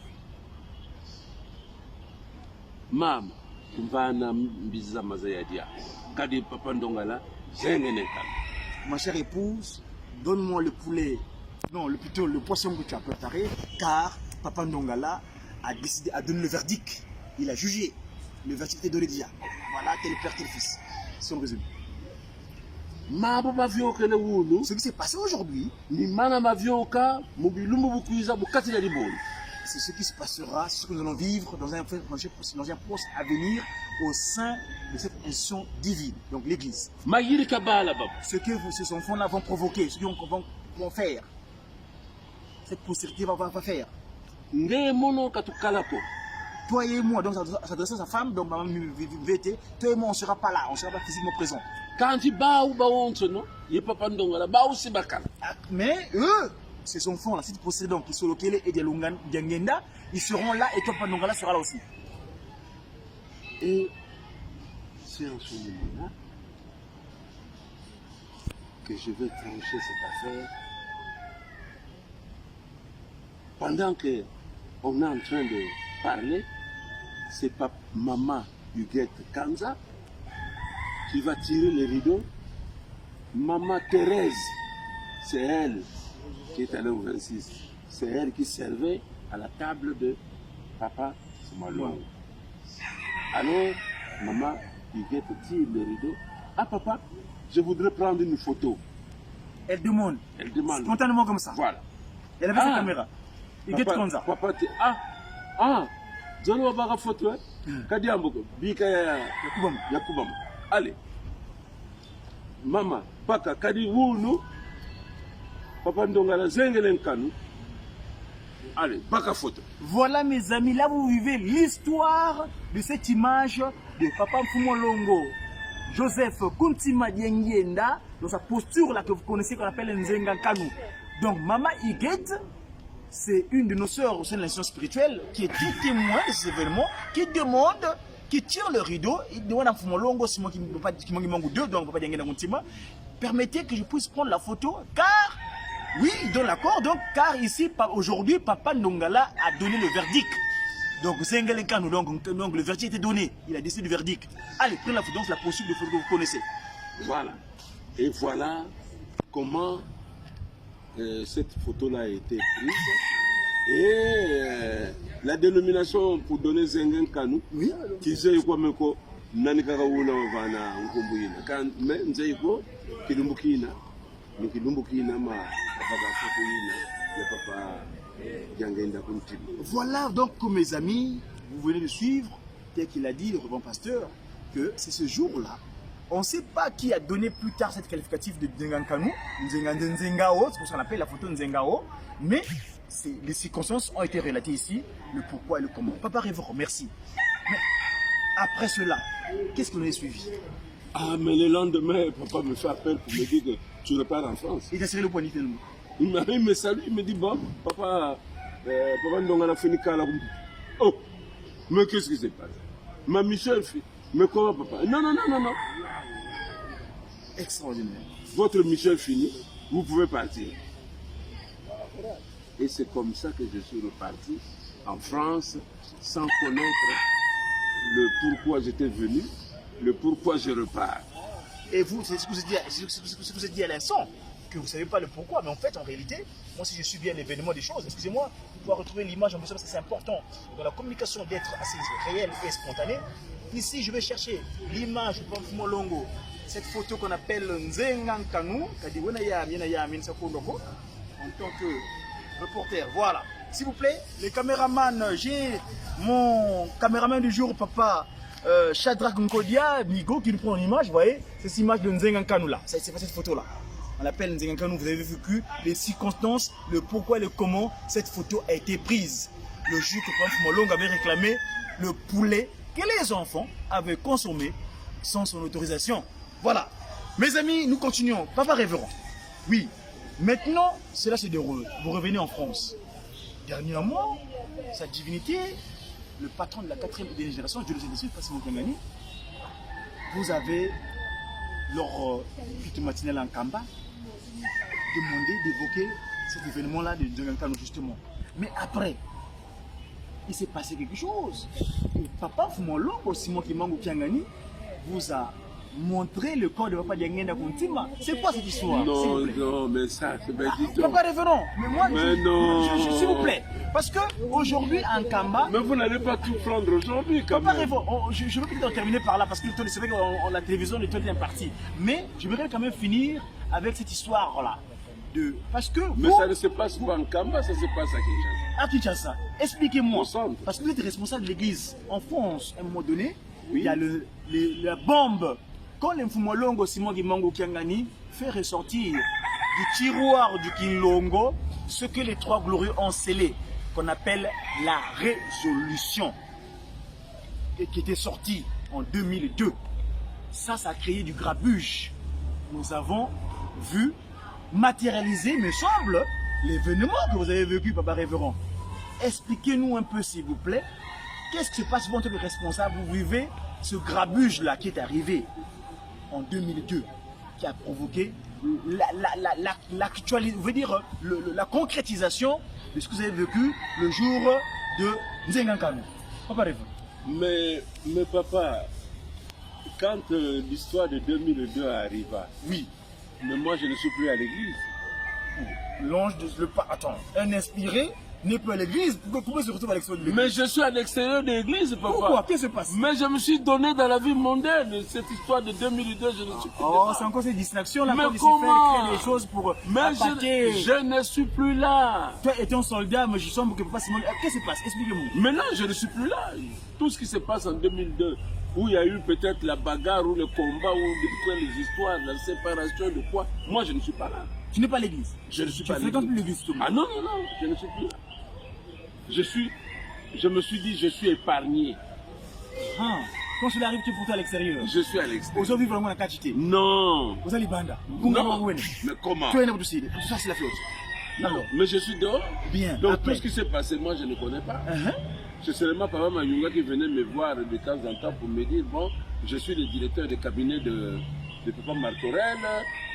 Maman, tu vas m'biza mazayadia. Kadi papa Ndongala, ma chère épouse, donne-moi le poulet, non, plutôt le poisson que tu as préparé, car Papa Ndongala a décidé, a donné le verdict. Il a jugé. Le verdict est donné déjà. Voilà, tel père, tel fils. Si on résume. Ce qui s'est passé aujourd'hui, c'est ce qui se passera, c'est ce que nous allons vivre dans un poste à venir au sein de cette institution divine, donc l'église. Ce que ces enfants-là vont provoquer, ce qu'ils vont faire, cette postérité va faire. Toi et moi, donc ça s'adresse à sa femme, donc maman VT, toi et moi on ne sera pas là, on ne sera pas physiquement présent. Mais eux, ces enfants-là, ces possédants qui sont localisés et des Diangenda, ils seront là et toi Papa Ndongala sera là aussi. Et c'est en ce moment-là que je vais trancher cette affaire. Pendant qu'on est en train de parler, c'est pas maman Huguette Kanza qui va tirer les rideaux. Maman Thérèse, c'est elle qui est allée au 26. C'est elle qui servait à la table de Papa Fumolongo. Alors, maman Huguette tire le rideau. Ah papa, je voudrais prendre une photo. Elle demande. Spontanément comme ça. Voilà. Elle avait sa caméra. Huguette Kanza. Papa, je ne vois pas la photo. Kadi amboko bika ya Yakubam. Allez. Mama, paka kadi wunu. Papa Ndongala zengelen kanu. Allez, paka photo. Voilà mes amis, là vous vivez l'histoire de cette image de Papa Mfumolongo Joseph Kuntima Diengienda, dans sa posture là que vous connaissez qu'on appelle Nzenga Kanu. Donc Mama Iguette, c'est une de nos sœurs au sein de l'institution spirituelle qui est témoin de ces événements, qui demande, qui tire le rideau, il demande à Mfumolongo, si moi qui ne peux pas, qui manque deux, donc Papa Diengienda Kuntima, permettez que je puisse prendre la photo, car oui, ils donnent l'accord, donc, car ici, aujourd'hui, Papa Ndongala a donné le verdict. Donc, Zengele Kanu, donc le verdict était donné. Il a décidé du verdict. Allez, prenez la photo, c'est la possible de photo que vous connaissez. Voilà. Et voilà comment cette photo-là a été prise. Et la dénomination pour donner Zengen Kanu, Oui. qui sait quoi, mais quoi, Nanikaraoula Vana, Nkumbuina. Quand, mais, Nzeiko, Kilumbukina, Nikilumbukina, ma. Voilà donc mes amis, vous venez de suivre, tel qu'il a dit le reverend pasteur, que c'est ce jour-là. On ne sait pas qui a donné plus tard cette qualificatif de Nzengankanu, Nzengao, c'est pour ça qu'on appelle la photo Nzengao, mais les circonstances ont été relatées ici, le pourquoi et le comment. Papa Révérend, merci. Mais après cela, qu'est-ce qu'on a suivi? Ah, mais le lendemain, papa me fait appel pour me dire que tu repars en France. Il t'a serré le poignet. Il me salue, il me dit, bon, papa Ndongala fait Nikala. Oh, mais qu'est-ce qui s'est passé? Ma mission est faite. Mais comment, papa? Non. Extraordinaire. Votre mission est finie, vous pouvez partir. Et c'est comme ça que je suis reparti en France sans connaître le pourquoi j'étais venu, le pourquoi je repars. Et vous, c'est ce que vous avez dit à l'instant, que vous ne savez pas le pourquoi, mais en fait, en réalité, moi si je suis bien l'événement des choses, excusez-moi, pour pouvoir retrouver l'image en plus parce que c'est important dans la communication d'être assez réelle et spontanée. Ici, je vais chercher l'image de Mfumolongo, cette photo qu'on appelle Nzengankanu, en tant que reporter. Voilà. S'il vous plaît, les caméramans, j'ai mon caméraman du jour, papa Shadrach Nkodia, Migo, qui nous prend en image, vous voyez, c'est cette image de Nzengankanu là, c'est pas cette photo-là. On l'appelle Nzengankanu, vous avez vu que les circonstances, le pourquoi et le comment cette photo a été prise. Le jour que Papa Mfumolongo avait réclamé le poulet que les enfants avaient consommé sans son autorisation. Voilà. Mes amis, nous continuons. Papa Révérend. Oui. Maintenant, cela se déroule. Vous revenez en France. Dernièrement, sa divinité, le patron de la 4e génération, Dieu le Seigneur, Passimo Kangani, vous avez, leur culte matinale en Kamba, demandé d'évoquer cet événement-là de Nzengankanu justement. Mais après, il s'est passé quelque chose. Et Papa Mfumolongo, Simon Kimangu Kiangani, vous a montré le corps de Papa Diengienda Kuntima. C'est quoi cette histoire? Non, mais ça, c'est pas du tout. Papa Révérend, mais moi, s'il vous plaît, parce qu'aujourd'hui en Kamba... Mais vous n'allez pas tout prendre aujourd'hui, quand Papa même. Révérend, je veux peut-être terminer par là, parce que c'est vrai que la télévision, le temps est imparti. Mais je voudrais quand même finir avec cette histoire-là. Parce que Mais vous, ça ne se passe pas en Kamba, ça se passe à Kinshasa. à Kinshasa, expliquez-moi. Au centre. Parce que vous êtes responsable de l'église. En France, à un moment donné, Oui. il y a la bombe. Quand le Mfumolongo Simon Kimangu Kiangani fait ressortir du tiroir du Kinlongo ce que les trois glorieux ont scellé, qu'on appelle la résolution, et qui était sortie en 2002. Ça a créé du grabuge. Nous avons vu matérialiser, me semble, l'événement que vous avez vécu, Papa Révérend. Expliquez-nous un peu, s'il vous plaît, qu'est-ce qui se passe en tant que responsable? Vous vivez ce grabuge-là qui est arrivé en 2002, qui a provoqué la concrétisation de ce que vous avez vécu le jour de Nzengankanu. Papa Révérend. Mais papa, quand l'histoire de 2002 arriva, Oui. mais moi je ne suis plus à l'église. L'ange de... Attends, un inspiré n'est plus à l'église. Pourquoi se retrouve à l'extérieur de l'église? Mais je suis à l'extérieur de l'église, papa. Pourquoi? Qu'est-ce qui se passe? Mais je me suis donné dans la vie mondaine. Cette histoire de 2002, je ne suis plus Oh, dedans. c'est encore ces distractions-là. Mais Quand Lucifer comment? crée des choses pour Mais attaquer. je ne suis plus là. Toi, étant soldat, mais je sens que Papa Simon. Qu'est-ce qui se passe? Expliquez-moi. Maintenant, je ne suis plus là. Tout ce qui se passe en 2002, où il y a eu peut-être la bagarre, ou le combat, ou les histoires, la séparation de quoi, moi je ne suis pas là. Tu n'es pas à l'église. Je ne suis Tu pas à fréquentes plus l'église. l'église, tout le monde. Ah non, non, non, je ne suis plus là. Je me suis dit, je suis épargné. Ah, quand cela arrive, tu es pour toi à l'extérieur. Je suis à l'extérieur. Aujourd'hui, vraiment, la quantité. Non. Vous allez banda. Non. Mais comment? Tu es n'importe qui. Ça, c'est la flotte. Non, mais je suis dehors. Bien. Donc Après. tout ce qui s'est passé, moi je ne connais pas. C'est seulement Papa Mayunga qui venait me voir de temps en temps pour me dire, bon, je suis le directeur de cabinet de Papa Martorel.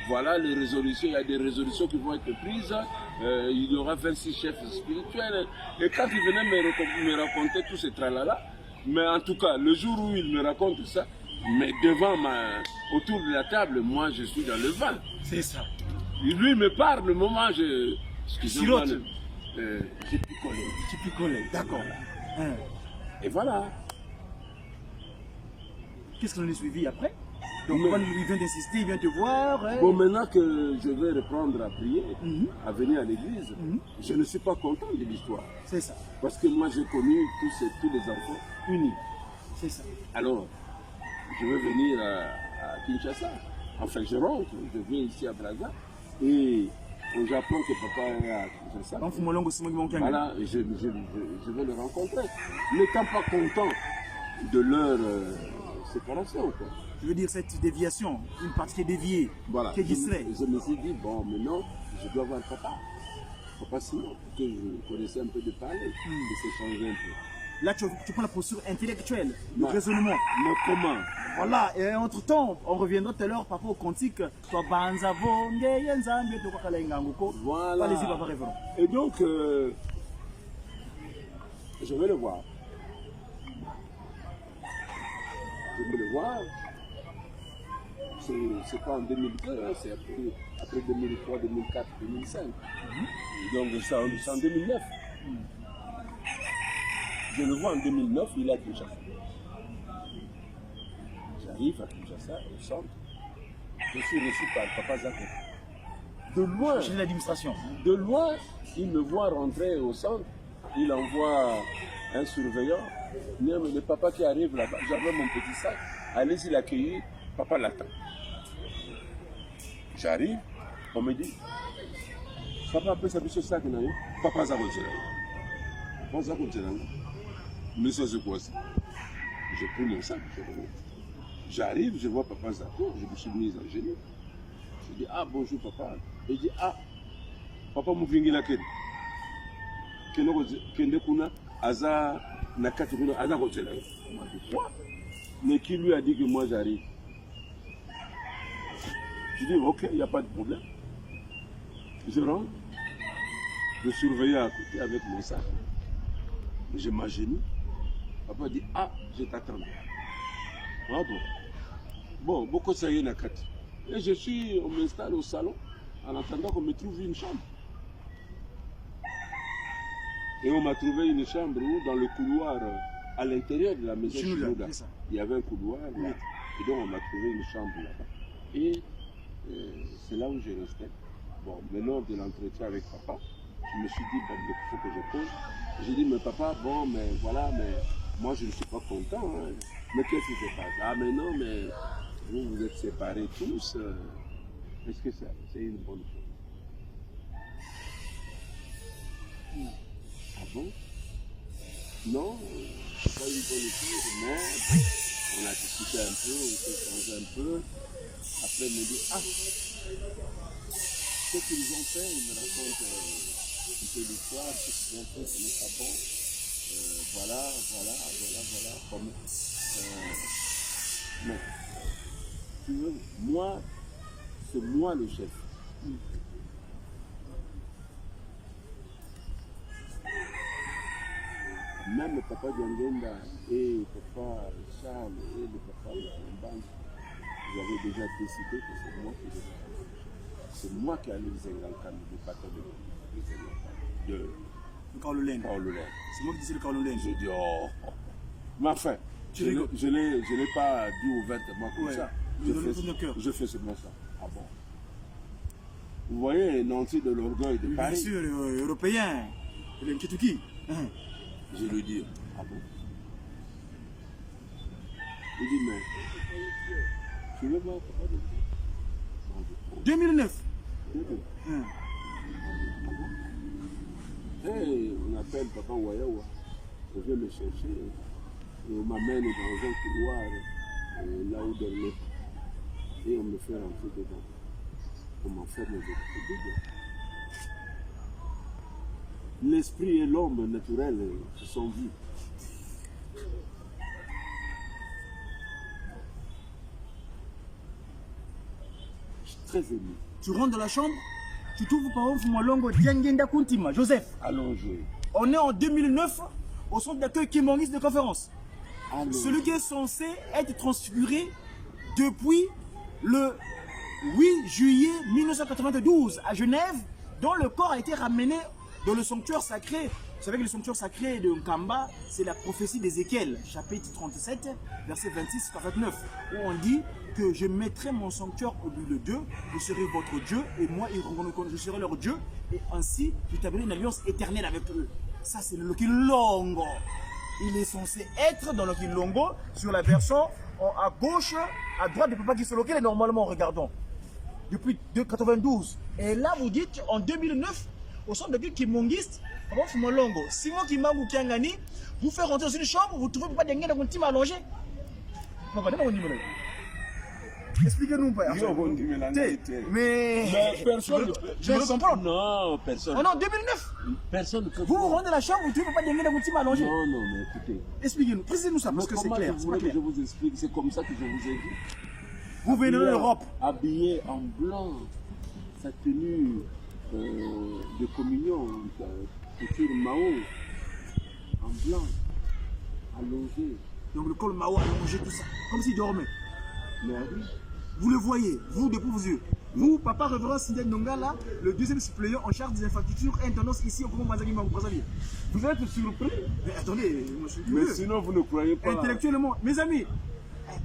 Voilà les résolutions, il y a des résolutions qui vont être prises. Il y aura 26 chefs spirituels. Et quand il venait me raconter tout ce tralala, mais en tout cas, le jour où il me raconte ça, mais autour de la table, moi je suis dans le vin. C'est ça. Lui me parle, le moment je... Excusez-moi, j'ai picolé. Tu picolais, d'accord. Et voilà. Qu'est-ce qu'on a suivi après? Donc, Mais- quand il vient d'insister, il vient te voir. Bon, maintenant que je vais reprendre à prier, à venir à l'église, je ne suis pas content de l'histoire. C'est ça. Parce que moi, j'ai connu tous les enfants unis. C'est ça. Alors, je vais venir à Kinshasa. Enfin, je rentre, je viens ici à Braza. Et j'apprends que papa est à Kinshasa. Donc, Fumolongo, Simon Gimonkiang. Voilà, et je vais le rencontrer. N'étant pas content de leur séparation, quoi. Je veux dire, cette déviation, une partie qui est déviée, Voilà. qui est distraite. Je me suis dit, bon, maintenant, je dois voir papa. Papa Simon, que je connaissais un peu de parler, de s'échanger un peu. Là, tu prends la posture intellectuelle, le Ouais. raisonnement. Mais comment? Voilà, et entre-temps, on reviendra tout à l'heure par rapport au cantique. Toi, Banzavo, Ngeyenzambe, Tokakala Ngangoko. Voilà. Allez-y, papa révérend. Et donc, je vais le voir. Je vais le voir. C'est pas en 2002, hein, c'est après 2003, 2004, 2005. Donc c'est en 2009. Je le vois en 2009, il est à Kinshasa. J'arrive à Kinshasa, au centre. Je suis reçu par Papa Zako. De loin, Chef de l'administration. de loin, il me voit rentrer au centre. Il envoie un surveillant. Il dit, mais le papa qui arrive là-bas, j'avais mon petit sac. Allez-y l'accueillir, papa l'attend. J'arrive, on me dit, papa peut s'appuyer sur ce sac, papa Zako Tchelanga. Papa Zako Tchelanga. Mais ça c'est quoi ça? J'ai pris mon sac, je reviens. J'arrive, je vois papa Zako, je me suis mis en genoux. Je dis, ah bonjour papa. Il dit, ah, papa Mouvingi la kende. Kende kuna, aza, nakati kuna, aza kochela. On m'a dit, quoi? Mais qui lui a dit que moi j'arrive? Je dis, ok, il n'y a pas de problème. Je rentre, le surveillant à côté avec mon sac. Je m'agenouille. Papa dit, ah, je t'attends. Ah bon. Bon, beaucoup ça y est, nakati. Et on m'installe au salon en attendant qu'on me trouve une chambre. Et on m'a trouvé une chambre où, dans le couloir, à l'intérieur de la maison Chinoula, Chinoula, c'est ça. il y avait un couloir là. Et donc on m'a trouvé une chambre là-bas. Et c'est là où je restais. Bon, mais lors de l'entretien avec papa, je me suis dit, bon, il faut que je pose. J'ai dit, mais papa, bon, mais voilà, mais moi je ne suis pas content. Hein. Mais qu'est-ce qui se passe? Ah, mais non, mais vous êtes séparés tous. Est-ce que c'est une bonne chose? Ah bon? Non, c'est pas une bonne chose, mais on a discuté un peu, on s'est changé un peu. Après, il me dit, ah, ce qu'ils ont fait, ils me racontent un peu l'histoire, ce qu'ils ont fait, ce n'est pas bon. Voilà. Comme, mais, tu veux, moi, c'est moi le chef. Même le papa Djangenda et le papa Charles et le papa Mbang, vous avez déjà décidé que c'est moi qui les ai. C'est moi qui allais les Engalkan, le bâton de Le Carolène. Carolène. C'est moi qui disais le Carolène. J'ai dit, oh. Mais enfin, je ne l'ai pas dit ouvertement comme ça. Je fais seulement ça. Ah bon? Vous voyez, Nancy de l'orgueil de Paris. Bien sûr, européen. Le Nkituki. Je lui dis, ah bon? Il dit, mais je vais voir papa de 2009. Hey, on appelle papa Wayawa. Je vais le chercher. Et on m'amène dans un couloir là où dormait. Et on me fait rentrer dedans. On m'enferme dedans. L'esprit et l'homme naturel se sont vus. Je suis très ému. Tu rentres dans la chambre, tu trouves par exemple Fumolongo Diangenda Kuntima, Joseph. Allons-y. On est en 2009 au centre d'accueil Kimongis de conférence. Allons-y. Celui qui est censé être transfiguré depuis le 8 juillet 1992 à Genève, dont le corps a été ramené dans le sanctuaire sacré. Vous savez que le sanctuaire sacré de Nkamba, c'est la prophétie d'Ézéchiel, chapitre 37, verset 26 à 29, où on dit que je mettrai mon sanctuaire au milieu d'eux, je serai votre Dieu, et moi, je serai leur Dieu, et ainsi, j'établirai une alliance éternelle avec eux. Ça, c'est le Lokilongo. Il est censé être dans le Lokilongo, sur la version à gauche, à droite de Papa Gisolo, est normalement, regardons, depuis 1992. Et là, vous dites, en 2009, au centre de Kimongiste, avant Fumolongo, Simon Kimangu Kiangani, vous faites rentrer dans une chambre, vous trouvez pas d'engagement dans un team allongé. Expliquez-nous, père. Mais personne. Je veux comprendre. Non, personne. Oh non, 2009. Personne ne peut. Vous rentrez dans la chambre, vous trouvez pas d'engagement dans un team allongé. Non, non, mais écoutez. Expliquez-nous, précisez-nous ça, parce que c'est clair. Vous voulez que je vous explique, c'est comme ça que je vous ai dit. Vous venez de l'Europe. Habillé en blanc, sa tenue de communion, couture Mao, en blanc, allongé. Donc le col Mao allongé, tout ça, comme s'il dormait. Mais oui. Vous le voyez, vous depuis vos yeux. Vous, papa révérend Sindel Nongala, le deuxième suppléant en charge des infrastructures et intendance ici au Congo Mazagi Mangouazali. Vous êtes surpris? Mais attendez, moi je suis curieux. Mais sinon vous ne croyez pas. Intellectuellement, mes amis,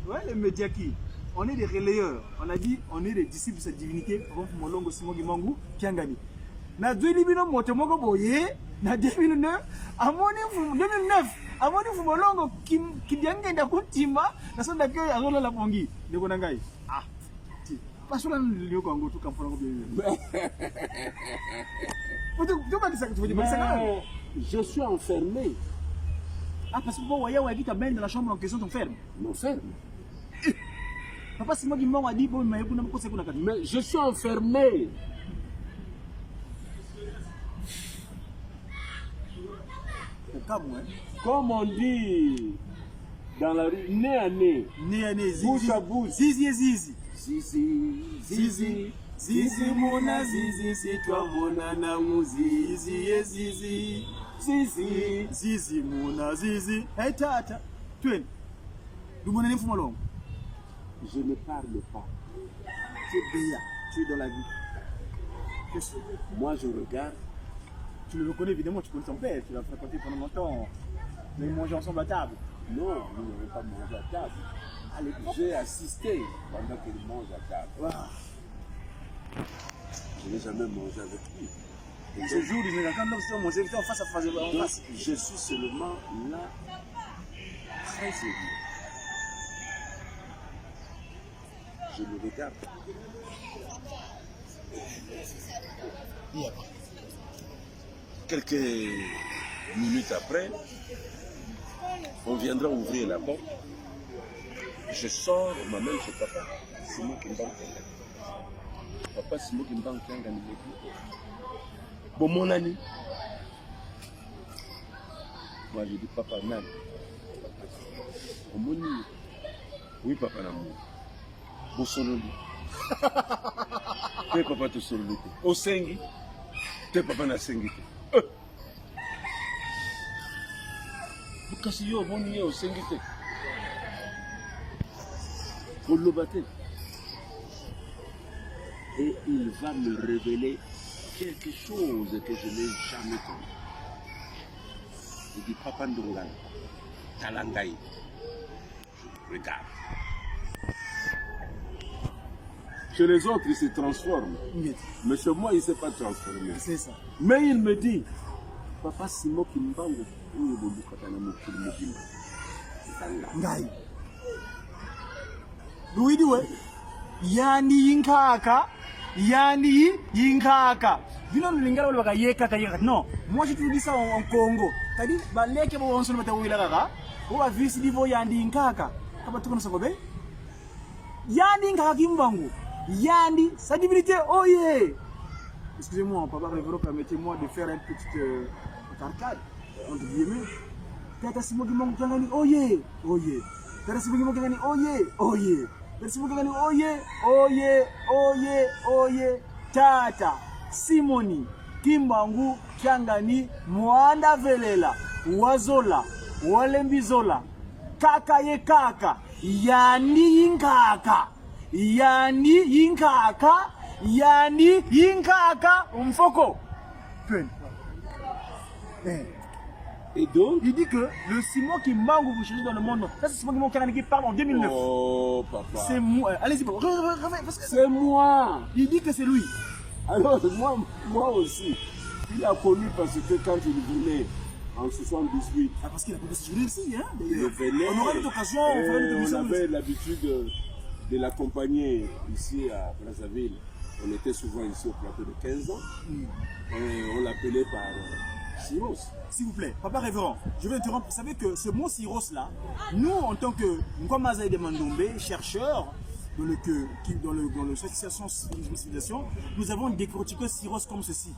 ouais, les médias qui, on est des relayeurs. On a dit, on est des disciples de cette divinité. Par exemple, Molongo Simogi Mangu, Kiangani. Na 2009, Motomogo Boye, na 2009, Amoni 2009, Amoni Fumolongo, Kidianga Ndakutima, na son d'accueil à Rola La Pongi, de Bonangai. Ah, pas sur le Congo, tout comme Fongo. Je suis enfermé. Ah, parce que vous voyez, on dit que dans la chambre en question, on ferme. Non, ferme. Papa, c'est moi qui m'en a dit, bon, mais je suis enfermé. Comme on dit dans la rue, nez à nez, bouche à bouche. Zizi, zizi. Zizi, zizi, zizi, mona, zizi, c'est toi, mona, namu, zizi, zizi. Zizi, zizi, mona, zizi. Hey, tata, tu es. Nous m'en allons long. Je ne parle pas. Tu es béa, tu es dans la vie. Moi, je regarde. Tu le reconnais évidemment, tu connais ton père, tu l'as fréquenté pendant longtemps. Vous avez mangé ensemble à table. Non, nous n'avons pas mangé à table. J'ai assisté pendant qu'il mange à table. Wow. Je n'ai jamais mangé avec lui. Et ce jour, il quand nous mangé en face à face. Je suis seulement là, très sérieux. Je le regarde. Quelques minutes après, on viendra ouvrir la porte. Je sors, on m'amène chez papa. C'est moi qui me banque. Papa, c'est moi qui me banque. Bon, mon ami. Moi, je dis, papa, nan. On m'a dit, oui, papa, nan. Bon, sololi. T'es papa, tu sololi. Au sengi. T'es papa, na sengi. Kasi yo boni yo sengite. Pour le battre. Et il va me révéler quelque chose que je n'ai jamais connu. Il dit Papa Ndongala, Talangaï. Je regarde. Chez les autres, il se transforme. Mais chez moi, il ne s'est pas transformé. C'est ça. Mais il me dit, Papa Simo Kimbango, où est le Katana Mokil Ngai. Louis dit ouais. Yani yinkaka. Yani yinkaka. Vino lingala wala baka yeka kayeka. Non, moi je te dis ça en Congo. Kadi ba leke bo onso mata wila kaka. O ba visi divo yandi yinkaka. Kaba tukono sakobe. Yandi yinkaka kimbangu. Yandi stabilité. Oh yeah. Excusez-moi, papa révérend, permettez-moi de faire une petite arcade entre guillemets. Tata Simo Kimbangu kangani oh yeah. Oh yeah. Tata Simo Kimbangu kangani oh yeah. Oh yeah. Tata Simo Kimbangu oh yeah. Oh yeah. Oh yeah. Oh yeah. Tata Simoni Kimbangu Kyangani Mwanda Velela Wazola Walembizola Kaka ye kaka Yani yinkaka Yani yinkaka Yani yinkaka Umfoko Et donc, il dit que le Simon Kimbangu vous cherchez dans le monde, ça c'est Simon Kimbangu qui parle en 2009. oh papa, C'est moi. Allez-y, c'est moi. il dit que c'est lui. Alors moi aussi, il a connu parce que quand il venait en 78, Ah, parce qu'il a connu ce journée ici, hein. il venait, On aura l'occasion, on fera une on émission. avait l'habitude de l'accompagner ici à Brazzaville. On était souvent ici au plateau de 15 ans. On l'appelait par Siros. S'il vous plaît, papa révérend, je vais interrompre. Vous savez que ce mot Siros là, nous en tant que Nkwamasai de Mandombe, chercheurs dans l'association civilisation, nous avons décortiqué Siros comme ceci.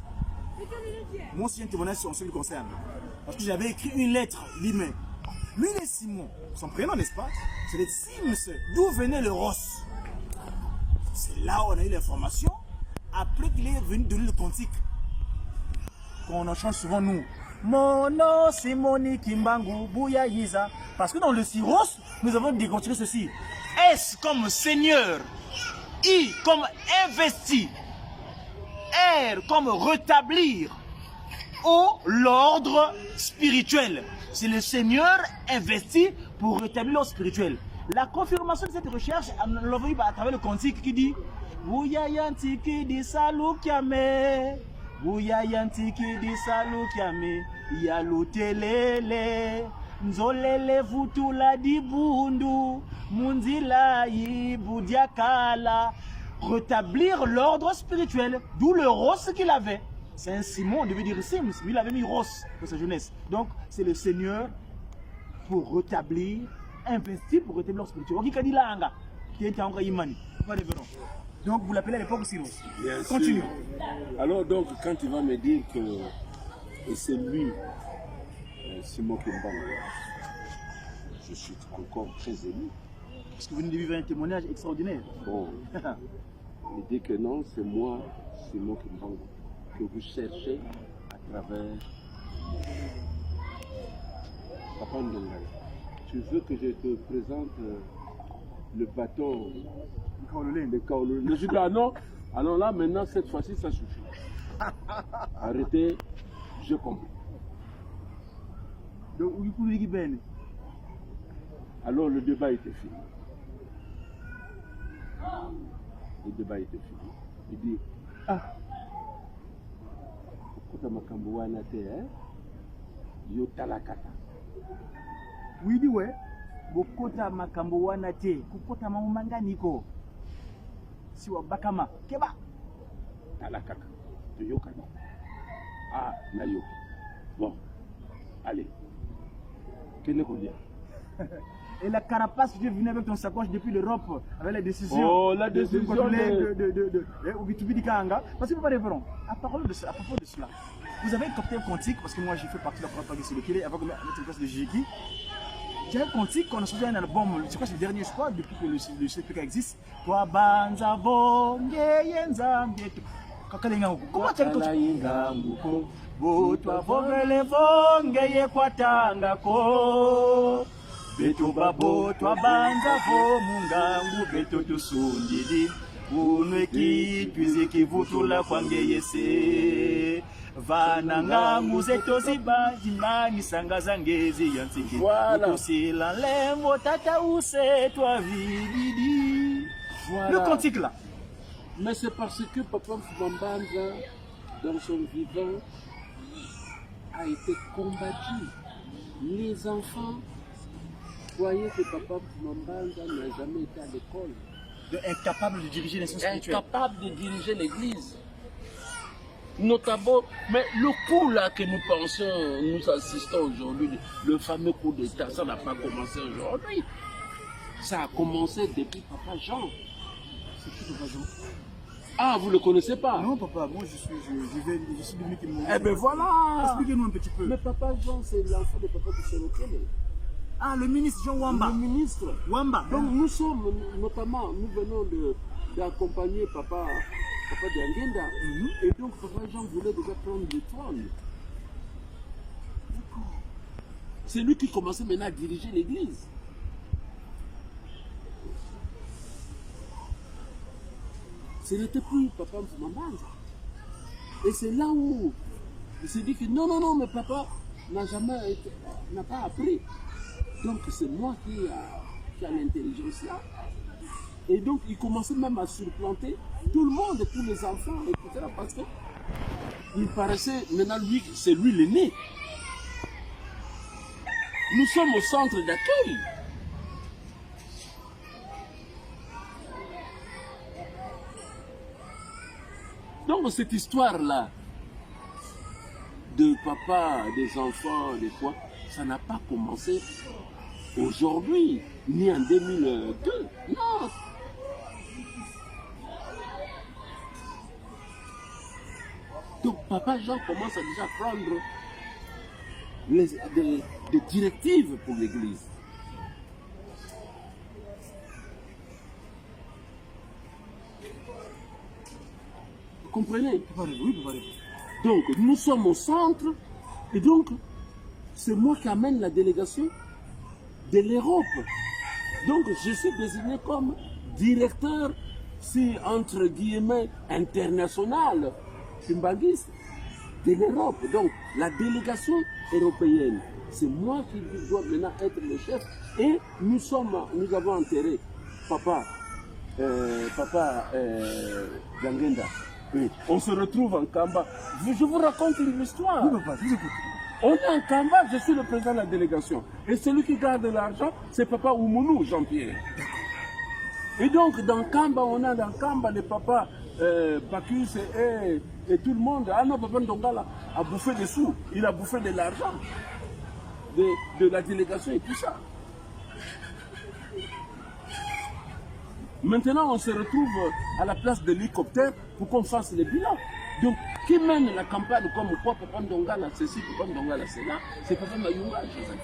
Moi aussi, j'ai un témoignage en ce qui le concerne. Parce que j'avais écrit une lettre, l'email. Lui, il est Simon, son prénom, n'est-ce pas? C'est les Sims. D'où venait le Ross? C'est là où on a eu l'information. Après qu'il est venu donner le cantique. Qu'on en chante souvent, nous. Mono Simoni Kimbangu Bouya Yiza. Parce que dans le Siros, nous avons décortiqué ceci. S comme Seigneur. I comme investi. R comme rétablir. O l'ordre spirituel. C'est le Seigneur investi pour rétablir l'ordre spirituel. La confirmation de cette recherche, on l'a vu à travers le cantique qui dit Bouya Yantiki di Salukiame. Bouya Yantiki di Salukiame. Yalutelele. Nzolele Vutula di Bundu. Munzila Yibudiakala. Rétablir l'ordre spirituel, d'où le Ross qu'il avait. C'est un Simon, on devait dire Sims, mais il avait mis Ross pour sa jeunesse. Donc, c'est le Seigneur pour rétablir, investir pour rétablir l'ordre spirituel. On dit qu'il a qui était encore Imani. Donc, vous l'appelez à l'époque Siros. Continue. Alors, donc, quand il va me dire que c'est lui, Simon Kimbangu, je suis encore très ému. Parce que vous venez de vivre un témoignage extraordinaire. Bon, il dit que non, c'est moi, Simon Kimbangu, que vous cherchez à travers Papa Ndongala. Tu veux que je te présente le bâton de Kaololé? Je dis ah non, alors là maintenant cette fois-ci ça suffit. Arrêtez, je comprends. Donc, alors le débat était fini. Le débat était fini. Il dit ah, Kota makambo wana te yo talakata. Oui, dit ouais. Bokota makambo wana te, kokota mamanga niko. Si wa bakama, keba. Talakaka. Tu yokana. Ah, na yo. Bon. Allez. Quel est le dire? Et la carapace, tu es venu avec ton sacoche depuis l'Europe, avec la décision. Oh, la décision de parce que, révérend, à propos de cela, vous avez un cocktail quantique, parce que moi j'ai fait partie de la première partie sur le Kélé, avant de mettre une place de Jiki. J'ai un quantique qu'on a sorti un album, je crois que c'est le dernier, je crois, depuis que le CPK existe. Toi, Banza, Vonge, Yenza, comment tu as le quantique? Toi, Vongele, Vonge, Yekwatanga, Ko. Beto babo twa banza vo mungangu beto tusundili unwe ki twize kivutula kwange yese vananga muzeto ziba jimani sanga zangezi yansiki Voilà. c'est la lembo tata use toi vibidi. Voilà. Le cantique là. Mais c'est parce que Papa Mfumambanza, dans son vivant, a été combattu. Les enfants voyaient que Papa Mfumambanza n'a jamais été à l'école. Incapable de diriger les spirituelles. Incapable de diriger l'église. Notamment, mais le coup là que nous pensons, nous assistons aujourd'hui, le fameux coup d'État, ça n'a pas commencé aujourd'hui. Ça a commencé depuis Papa Jean. C'est qui Papa Jean? Ah, vous ne le connaissez pas? Non papa, moi je suis devenu qui m'a. Eh ben voilà. Expliquez-nous un petit peu. Mais Papa Jean, c'est l'enfant de Papa Kusenokele. Ah, le ministre Jean Wamba. Le ministre. Wamba. Donc nous sommes, notamment, nous venons d'accompagner Papa Diangenda. Et donc Papa Jean voulait déjà prendre le trône. C'est lui qui commençait maintenant à diriger l'église. Ce n'était plus Papa Mfumambanza. Et c'est là où il s'est dit que non, mais papa n'a pas appris. Donc c'est moi qui a l'intelligence là. Et donc il commençait même à surplanter tout le monde, tous les enfants, etc. Parce qu'il paraissait, maintenant lui, c'est lui l'aîné. Nous sommes au centre d'accueil. Donc cette histoire-là, de papa, des enfants, des quoi, ça n'a pas commencé aujourd'hui, ni en 2002. Non. Donc Papa Jean commence à déjà prendre des directives pour l'Église. Vous comprenez? Oui, papa. Donc nous sommes au centre et donc c'est moi qui amène la délégation de l'Europe. Donc je suis désigné comme directeur, si entre guillemets, international, kimbanguiste de l'Europe. Donc la délégation européenne, c'est moi qui dois maintenant être le chef. Et nous avons enterré Papa Diangenda. Oui. On se retrouve en Kamba. Je vous raconte une histoire. Oui, papa, je vous écoute. On est en Kamba, je suis le président de la délégation. Et celui qui garde l'argent, c'est Papa Oumoulou, Jean-Pierre. Et donc, dans Kamba, on a dans Kamba les papas Bacchus et tout le monde. Ah non, Papa Ndongala a bouffé des sous. Il a bouffé de l'argent de la délégation et tout ça. Maintenant, on se retrouve à la place de l'hélicoptère pour qu'on fasse le bilan. Donc, qui mène la campagne comme quoi Papa Ndongala, ceci, Papa Ndongala, c'est là, c'est Papa Mayunga, Joseph,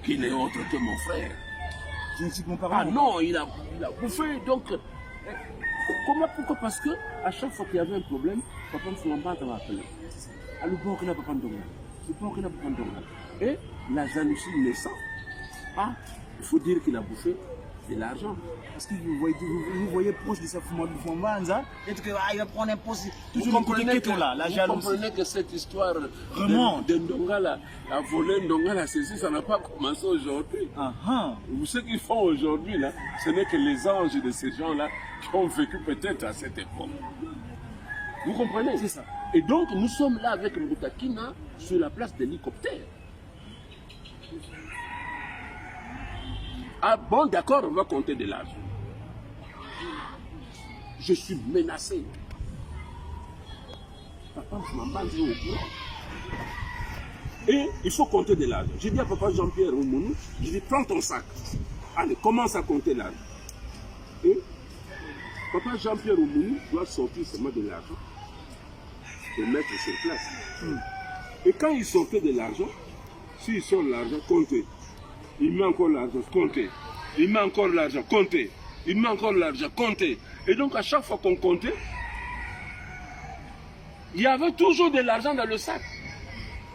qui n'est autre que mon frère. Génétiquement parlant. Ah non, il a bouffé. Donc, comment, pourquoi? Parce que à chaque fois qu'il y avait un problème, Papa Mfumambanza m'a appelé. À le bord qu'il a Papa Ndongala. Le bord qu'il a Papa Ndongala. Et la jalousie naissant. Ah, il faut dire qu'il a bouffé de l'argent. Parce que vous voyez proche de sa Mfumambanza, peut-être qu'il va prendre un poste. Vous comprenez que cette histoire de Ndongala, a volé Ndongala, ceci, ça n'a pas commencé aujourd'hui. Ce qu'ils font aujourd'hui, là, ce n'est que les anges de ces gens-là qui ont vécu peut-être à cette époque. Vous comprenez? C'est ça. Et donc, nous sommes là avec Mbutakina sur la place de l'hélicoptère. Ah bon, d'accord, on va compter de l'argent. Je suis menacé. Papa Mfumambanza est au courant. Et il faut compter de l'argent. J'ai dit à Papa Jean-Pierre Oumoulou, je dis prends ton sac. Allez, commence à compter l'argent. Et Papa Jean-Pierre Oumoulou doit sortir seulement de l'argent et mettre sur place. Et quand il sortait de l'argent, s'il sort l'argent, comptez. Il met encore l'argent, comptez. Il met encore l'argent, comptez. Il met encore l'argent, comptez. Et donc à chaque fois qu'on comptait, il y avait toujours de l'argent dans le sac.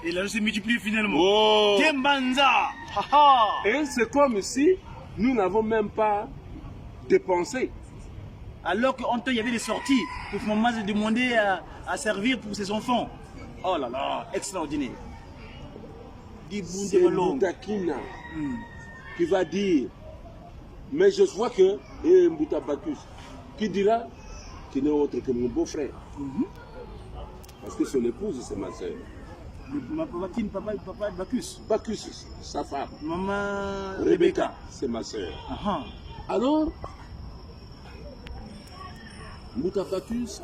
Et l'argent s'est multiplié finalement. Oh. Kimbanza. Et c'est comme si nous n'avons même pas dépensé. Alors qu'en temps il y avait des sorties, pour Mfumambanza demandait à servir pour ses enfants. Oh là là, extraordinaire. C'est Mbutakina qui va dire, mais je vois que, et Mbuta Bacchus, qui dira qu'il n'est autre que mon beau-frère. Parce que son épouse, c'est ma soeur. Papa Bacchus. Bacchus, sa femme. Maman Rebecca, c'est ma soeur. Alors, Mbuta Bacchus,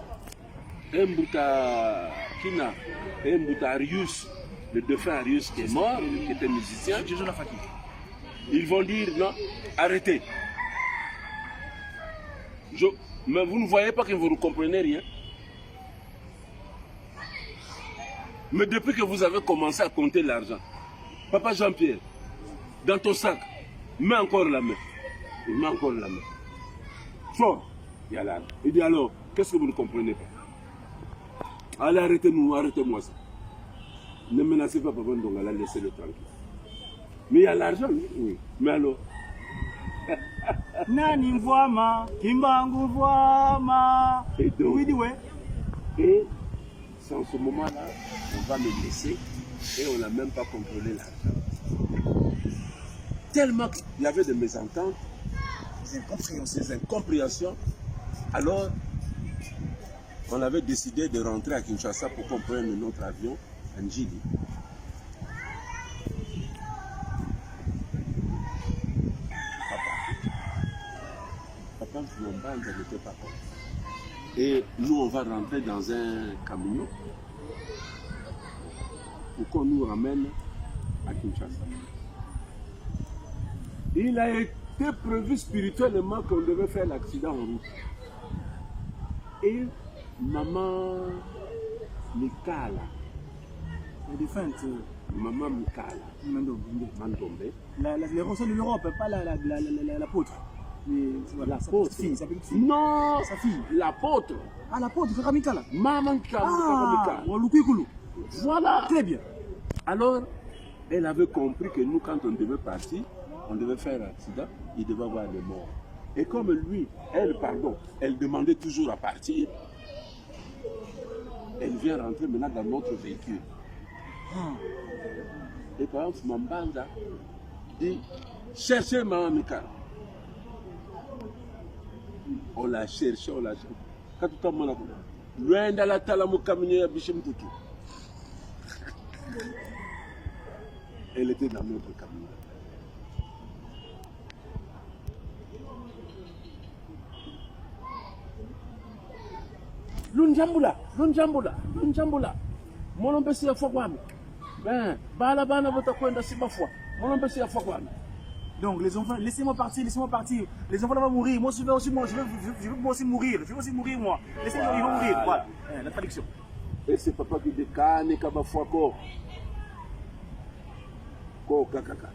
et Mbuta Kina, et Mbuta Arius, le défunt Arius qui est mort, qui était musicien, ils vont dire non, arrêtez. Mais vous ne voyez pas que vous ne comprenez rien. Mais depuis que vous avez commencé à compter l'argent, Papa Jean-Pierre, dans ton sac, mets encore la main. Il met encore la main. Fort, il y a l'argent. Il dit alors, qu'est-ce que vous ne comprenez pas? Allez, arrêtez-nous, arrêtez-moi ça. Ne menacez pas Papa Ndongala, laissez-le tranquille. Mais il y a l'argent, oui. Mais alors? Nani Mvwama, Kimbangu Mvwama. Et donc, Oui, ouais. et c'est en ce moment-là, on va me laisser et on n'a même pas contrôlé l'argent. Tellement qu'il y avait des mésententes, des incompréhensions, alors on avait décidé de rentrer à Kinshasa pour qu'on prenne notre avion à Njili. Papa Mvwamba n'était pas content. Et nous, on va rentrer dans un camion pour qu'on nous ramène à Kinshasa. Il a été prévu spirituellement qu'on devait faire l'accident en route. Et maman Mikala, La défunte. maman Mikala, Mandombe, Les ressorts de l'Europe, pas l'apôtre. l'apôtre. Sa fille. Non, Sa fille. l'apôtre. Ah, l'apôtre, frère Mikala. Maman Mikala. Lukwikulu. Voilà. Très bien. Alors, elle avait compris que nous, quand on devait partir, on devait faire un accident, il devait avoir les morts. Et comme lui, elle demandait toujours à partir, elle vient rentrer maintenant dans notre véhicule. Et par exemple, Mambanda dit, cherchez Maman Mikala. On l'a cherché, on l'a cherché. Quand tout le monde loin de la talamu kamine Bishim Tutu. Elle était dans notre camion. Lunjambula. Molombe ya fwagwami. Ben, bala bana botakwenda sibafwa. Molombe ya fwagwami. Donc les enfants, laissez-moi partir. Les enfants vont mourir. Moi, je veux aussi mourir. Je veux aussi mourir, moi. Laissez-moi, ils vont mourir. Voilà, la traduction. Et c'est papa qui dit Kane Kabafwa Ko. Ko Kakaka.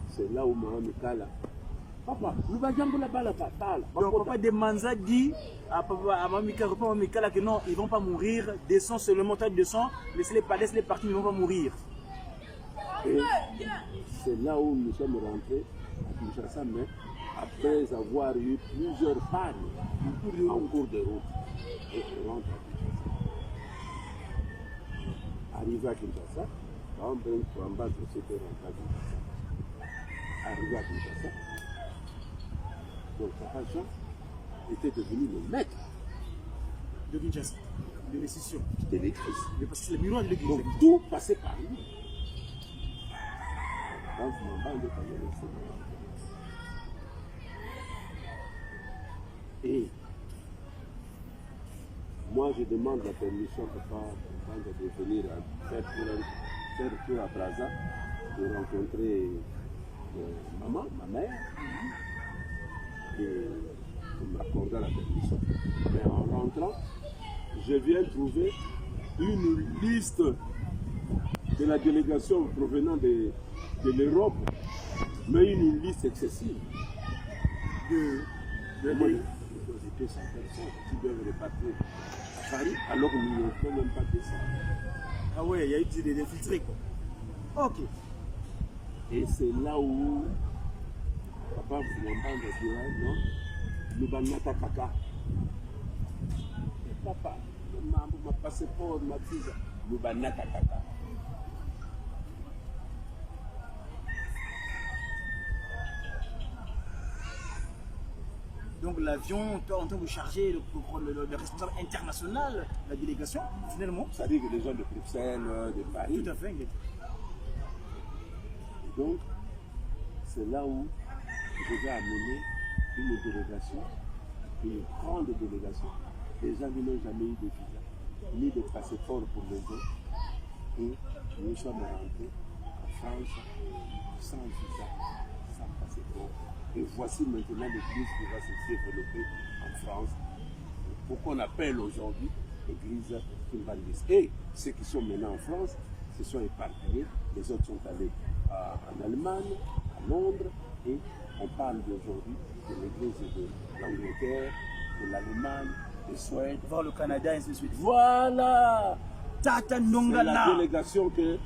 C'est là où Maman Mikala. Papa, nous allons la balle. Donc papa de Manza dit à Maman Mikala que non, ils ne vont pas mourir. Descends sur le montage de sang. Laissez-les partir, ils ne vont pas mourir. Et c'est là où nous sommes rentrés à Kinshasa, mais après avoir eu plusieurs pannes en cours de route. Et on rentre à Kinshasa. Arrivé à Kinshasa, on peut combattre ce qui est rentré à Kinshasa. Arrivé à Kinshasa, donc Papa Jean était devenu le maître De Kinshasa, de décision. de l'église. Parce que c'est le miroir de l'église. Donc tout passait par lui. Dans ce moment, et moi, je demande la permission à Papa de venir faire tour à Brazza, de rencontrer maman, ma mère, et de m'accorder la permission. Mais en rentrant, je viens trouver une liste de la délégation provenant de l'Europe, mais une liste excessive de 200 personnes qui doivent repartir à Paris, alors que nous ne sommes même pas 200. Ah ouais, il y a eu des infiltrés quoi. Ok. Et c'est là où Papa Mvwamba dira non, nous allons kaka. Et papa, ma passeport, ma visa. Nous banakataka. Donc l'avion, toi, en tant que chargé, le responsable international de la délégation, finalement. C'est-à-dire que les gens de Bruxelles, de Paris. Tout à fait. Et donc, c'est là où je vais amener une délégation, une grande délégation. Les gens qui n'ont jamais eu de visa, ni de passeport pour les autres. Et nous sommes rentrés en France sans visa, sans passeport. Et voici maintenant l'église qui va se développer en France, pour qu'on appelle aujourd'hui l'église Kimbanlis. Et ceux qui sont maintenant en France se sont éparpillés, les autres sont allés en Allemagne, à Londres, et on parle d'aujourd'hui de l'église de l'Angleterre, de l'Allemagne, de Suède, Voir le Canada et ainsi de suite. voilà! Tata C'est la Ndongala. délégation que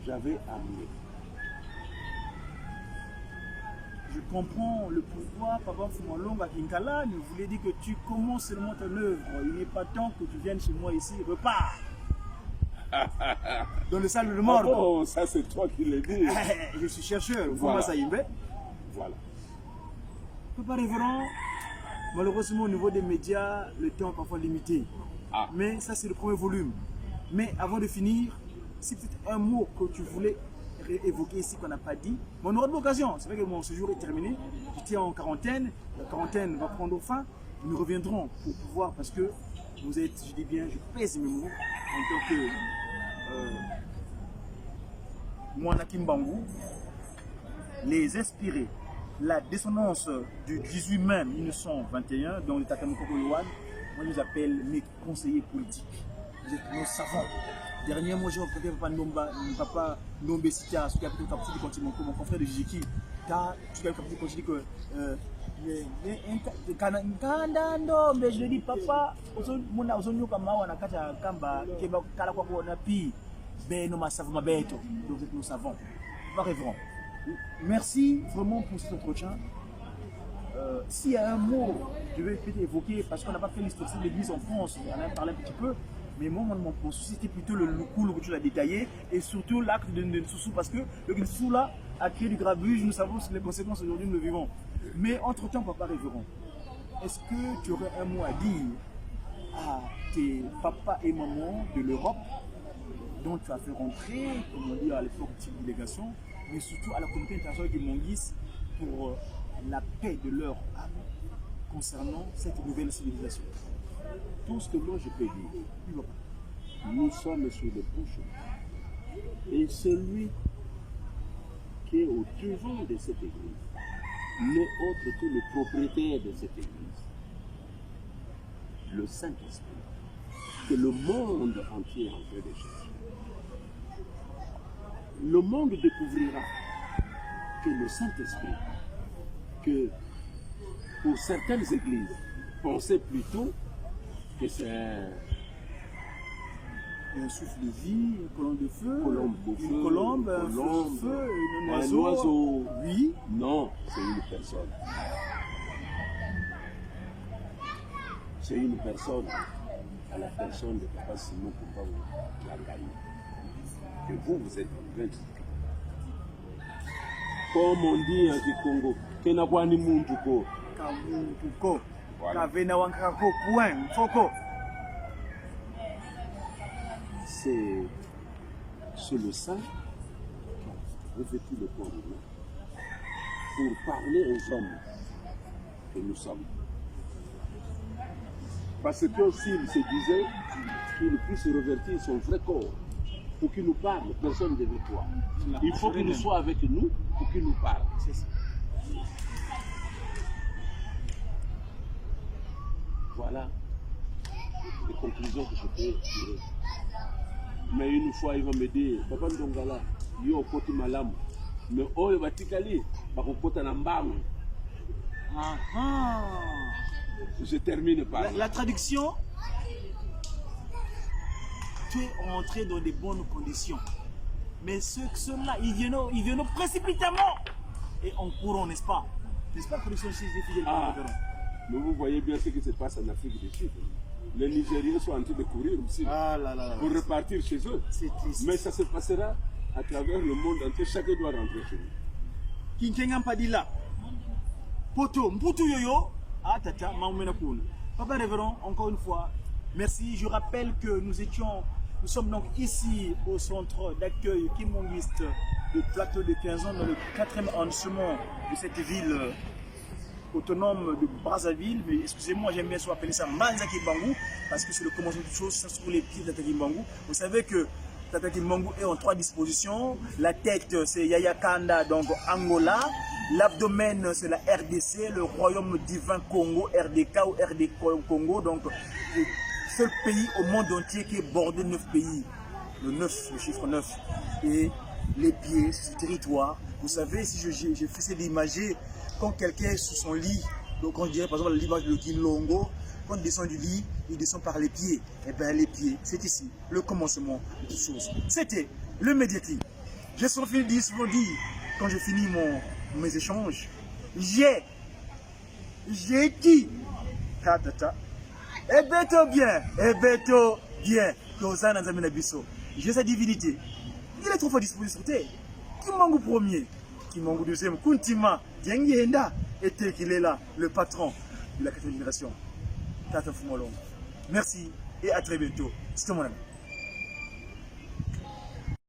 j'avais amenée. Je comprends le pourquoi Papa Fumalonga Kinkala nous voulait dire que tu commences seulement ton œuvre. Il n'est pas temps que tu viennes chez moi ici, repars. Dans le salle de mort. Oh, ça c'est toi qui l'as dit. Je suis chercheur. Voilà. Voilà. Papa Révérend, malheureusement au niveau des médias, le temps est parfois limité. Ah. Mais ça c'est le premier volume. Mais avant de finir, c'est peut-être un mot que tu voulais évoquer ici qu'on n'a pas dit. Mais on aura de l'occasion. C'est vrai que mon séjour est terminé. J'étais en quarantaine. La quarantaine va prendre fin. Nous reviendrons pour pouvoir, parce que vous êtes, je dis bien, je pèse mes mots en tant que Mwana Kimbangu, les inspirés, la descendance du 18 mai 1921, dont le Takamoko Yohan, moi je les appelle mes conseillers politiques. Vous êtes nos savants. Dernier mot, j'ai rencontré Papa Nombe Sitia, ce qui a été capté du continent, mon confrère de Jiki. Car tu as capté dit que je lui dis papa, nous savons. Pas révérend. Merci vraiment pour cet entretien. S'il y a un mot, je vais peut-être évoquer, parce qu'on n'a pas fait l'histoire de l'église en France, on en a parlé un petit peu, mais moi, mon souci, c'était plutôt le cool que tu l'as détaillé, et surtout l'acte de Nsoussou, parce que le Nsoussou là a créé du grabuge, nous savons les conséquences aujourd'hui, nous le vivons. Mais entre-temps, Papa Révérend, est-ce que tu aurais un mot à dire à tes papas et mamans de l'Europe, dont tu as fait rentrer, comme on dit à l'époque, petite délégation, mais surtout à la communauté internationale de Monguis pour la paix de leur âme concernant cette nouvelle civilisation? Tout ce que moi je peux dire, nous sommes sur le bon chemin. Et celui qui est au devant de cette église n'est autre que le propriétaire de cette église, le Saint-Esprit, que le monde entier est en train de chercher. Le monde découvrira que le Saint-Esprit, que pour certaines églises, pensaient plutôt que c'est un souffle de vie, une colombe de feu, une colombe, un feu, un oiseau. Oui. Non, c'est une personne. C'est une personne, à la personne de Papa Simon Kumbangu Langaï, que vous êtes en train de dire. Comme on dit en Kikongo, Kenakwani Muntuko. Kamuntuko. Kavena Wankako, point, Foko. C'est le sang qui a revêtu le corps humain pour parler aux hommes que nous sommes. Parce que s'il se disait qu'il puisse revêtir son vrai corps pour qu'il nous parle, personne ne devait croire. Il faut qu'il soit avec nous pour qu'il nous parle. C'est ça. Voilà les conclusions que je peux tirer. Mais une fois, il va me dire, Papa Ndongala, yo koti malamu. Mais oyo batikali, bakokota na mbangu. Je termine par la traduction, tu es rentré dans des bonnes conditions. Mais ceux-là, ils viennent précipitamment et en courant, n'est-ce pas? N'est-ce pas, traduction chez les fidèles? Mais vous voyez bien ce qui se passe en Afrique du Sud. les Nigériens sont en train de courir aussi Ah là là. pour repartir chez eux. C'est triste. Mais ça se passera à travers le monde entier. Chacun doit rentrer chez lui. Kinkengam Padilla. Poto, Mputu Yoyo. Ah tata, Maoumena Koun. Papa Révérend, encore une fois, merci. Je rappelle que nous sommes donc ici au centre d'accueil kimonguiste de plateau de 15 ans dans le 4e arrondissement de cette ville autonome de Brazzaville. Mais excusez-moi, j'aime bien soit appeler ça Manza Kimbangu parce que c'est le commencement de toutes choses, ça sur les pieds de Tata Kimbangu. Vous savez que Tata Kimbangu est en 3 dispositions. La tête, c'est Yaya Kanda, donc Angola. L'abdomen, c'est la RDC, le Royaume divin Congo, RDK ou RD Congo. Donc, le seul pays au monde entier qui est bordé de 9 pays. Le 9, le chiffre 9. Et les pieds, c'est ce territoire. Vous savez, si j'ai fait cette imagée, quand quelqu'un est sous son lit, donc on dirait par exemple l'image de Kinlongo, quand il descend du lit, il descend par les pieds. Et bien les pieds, c'est ici, le commencement de toutes choses. C'était le Médiati. J'ai souvent dit, quand je finis mes échanges, j'ai dit, et beto bien, j'ai sa divinité. Il est trop fort disposé sur terre. Kimbangu premier, Kimbangu deuxième, Kuntima, Diengenda, était qu'il est là, le patron de la 4e génération. Tata Fumolong. Merci et à très bientôt. C'était mon ami.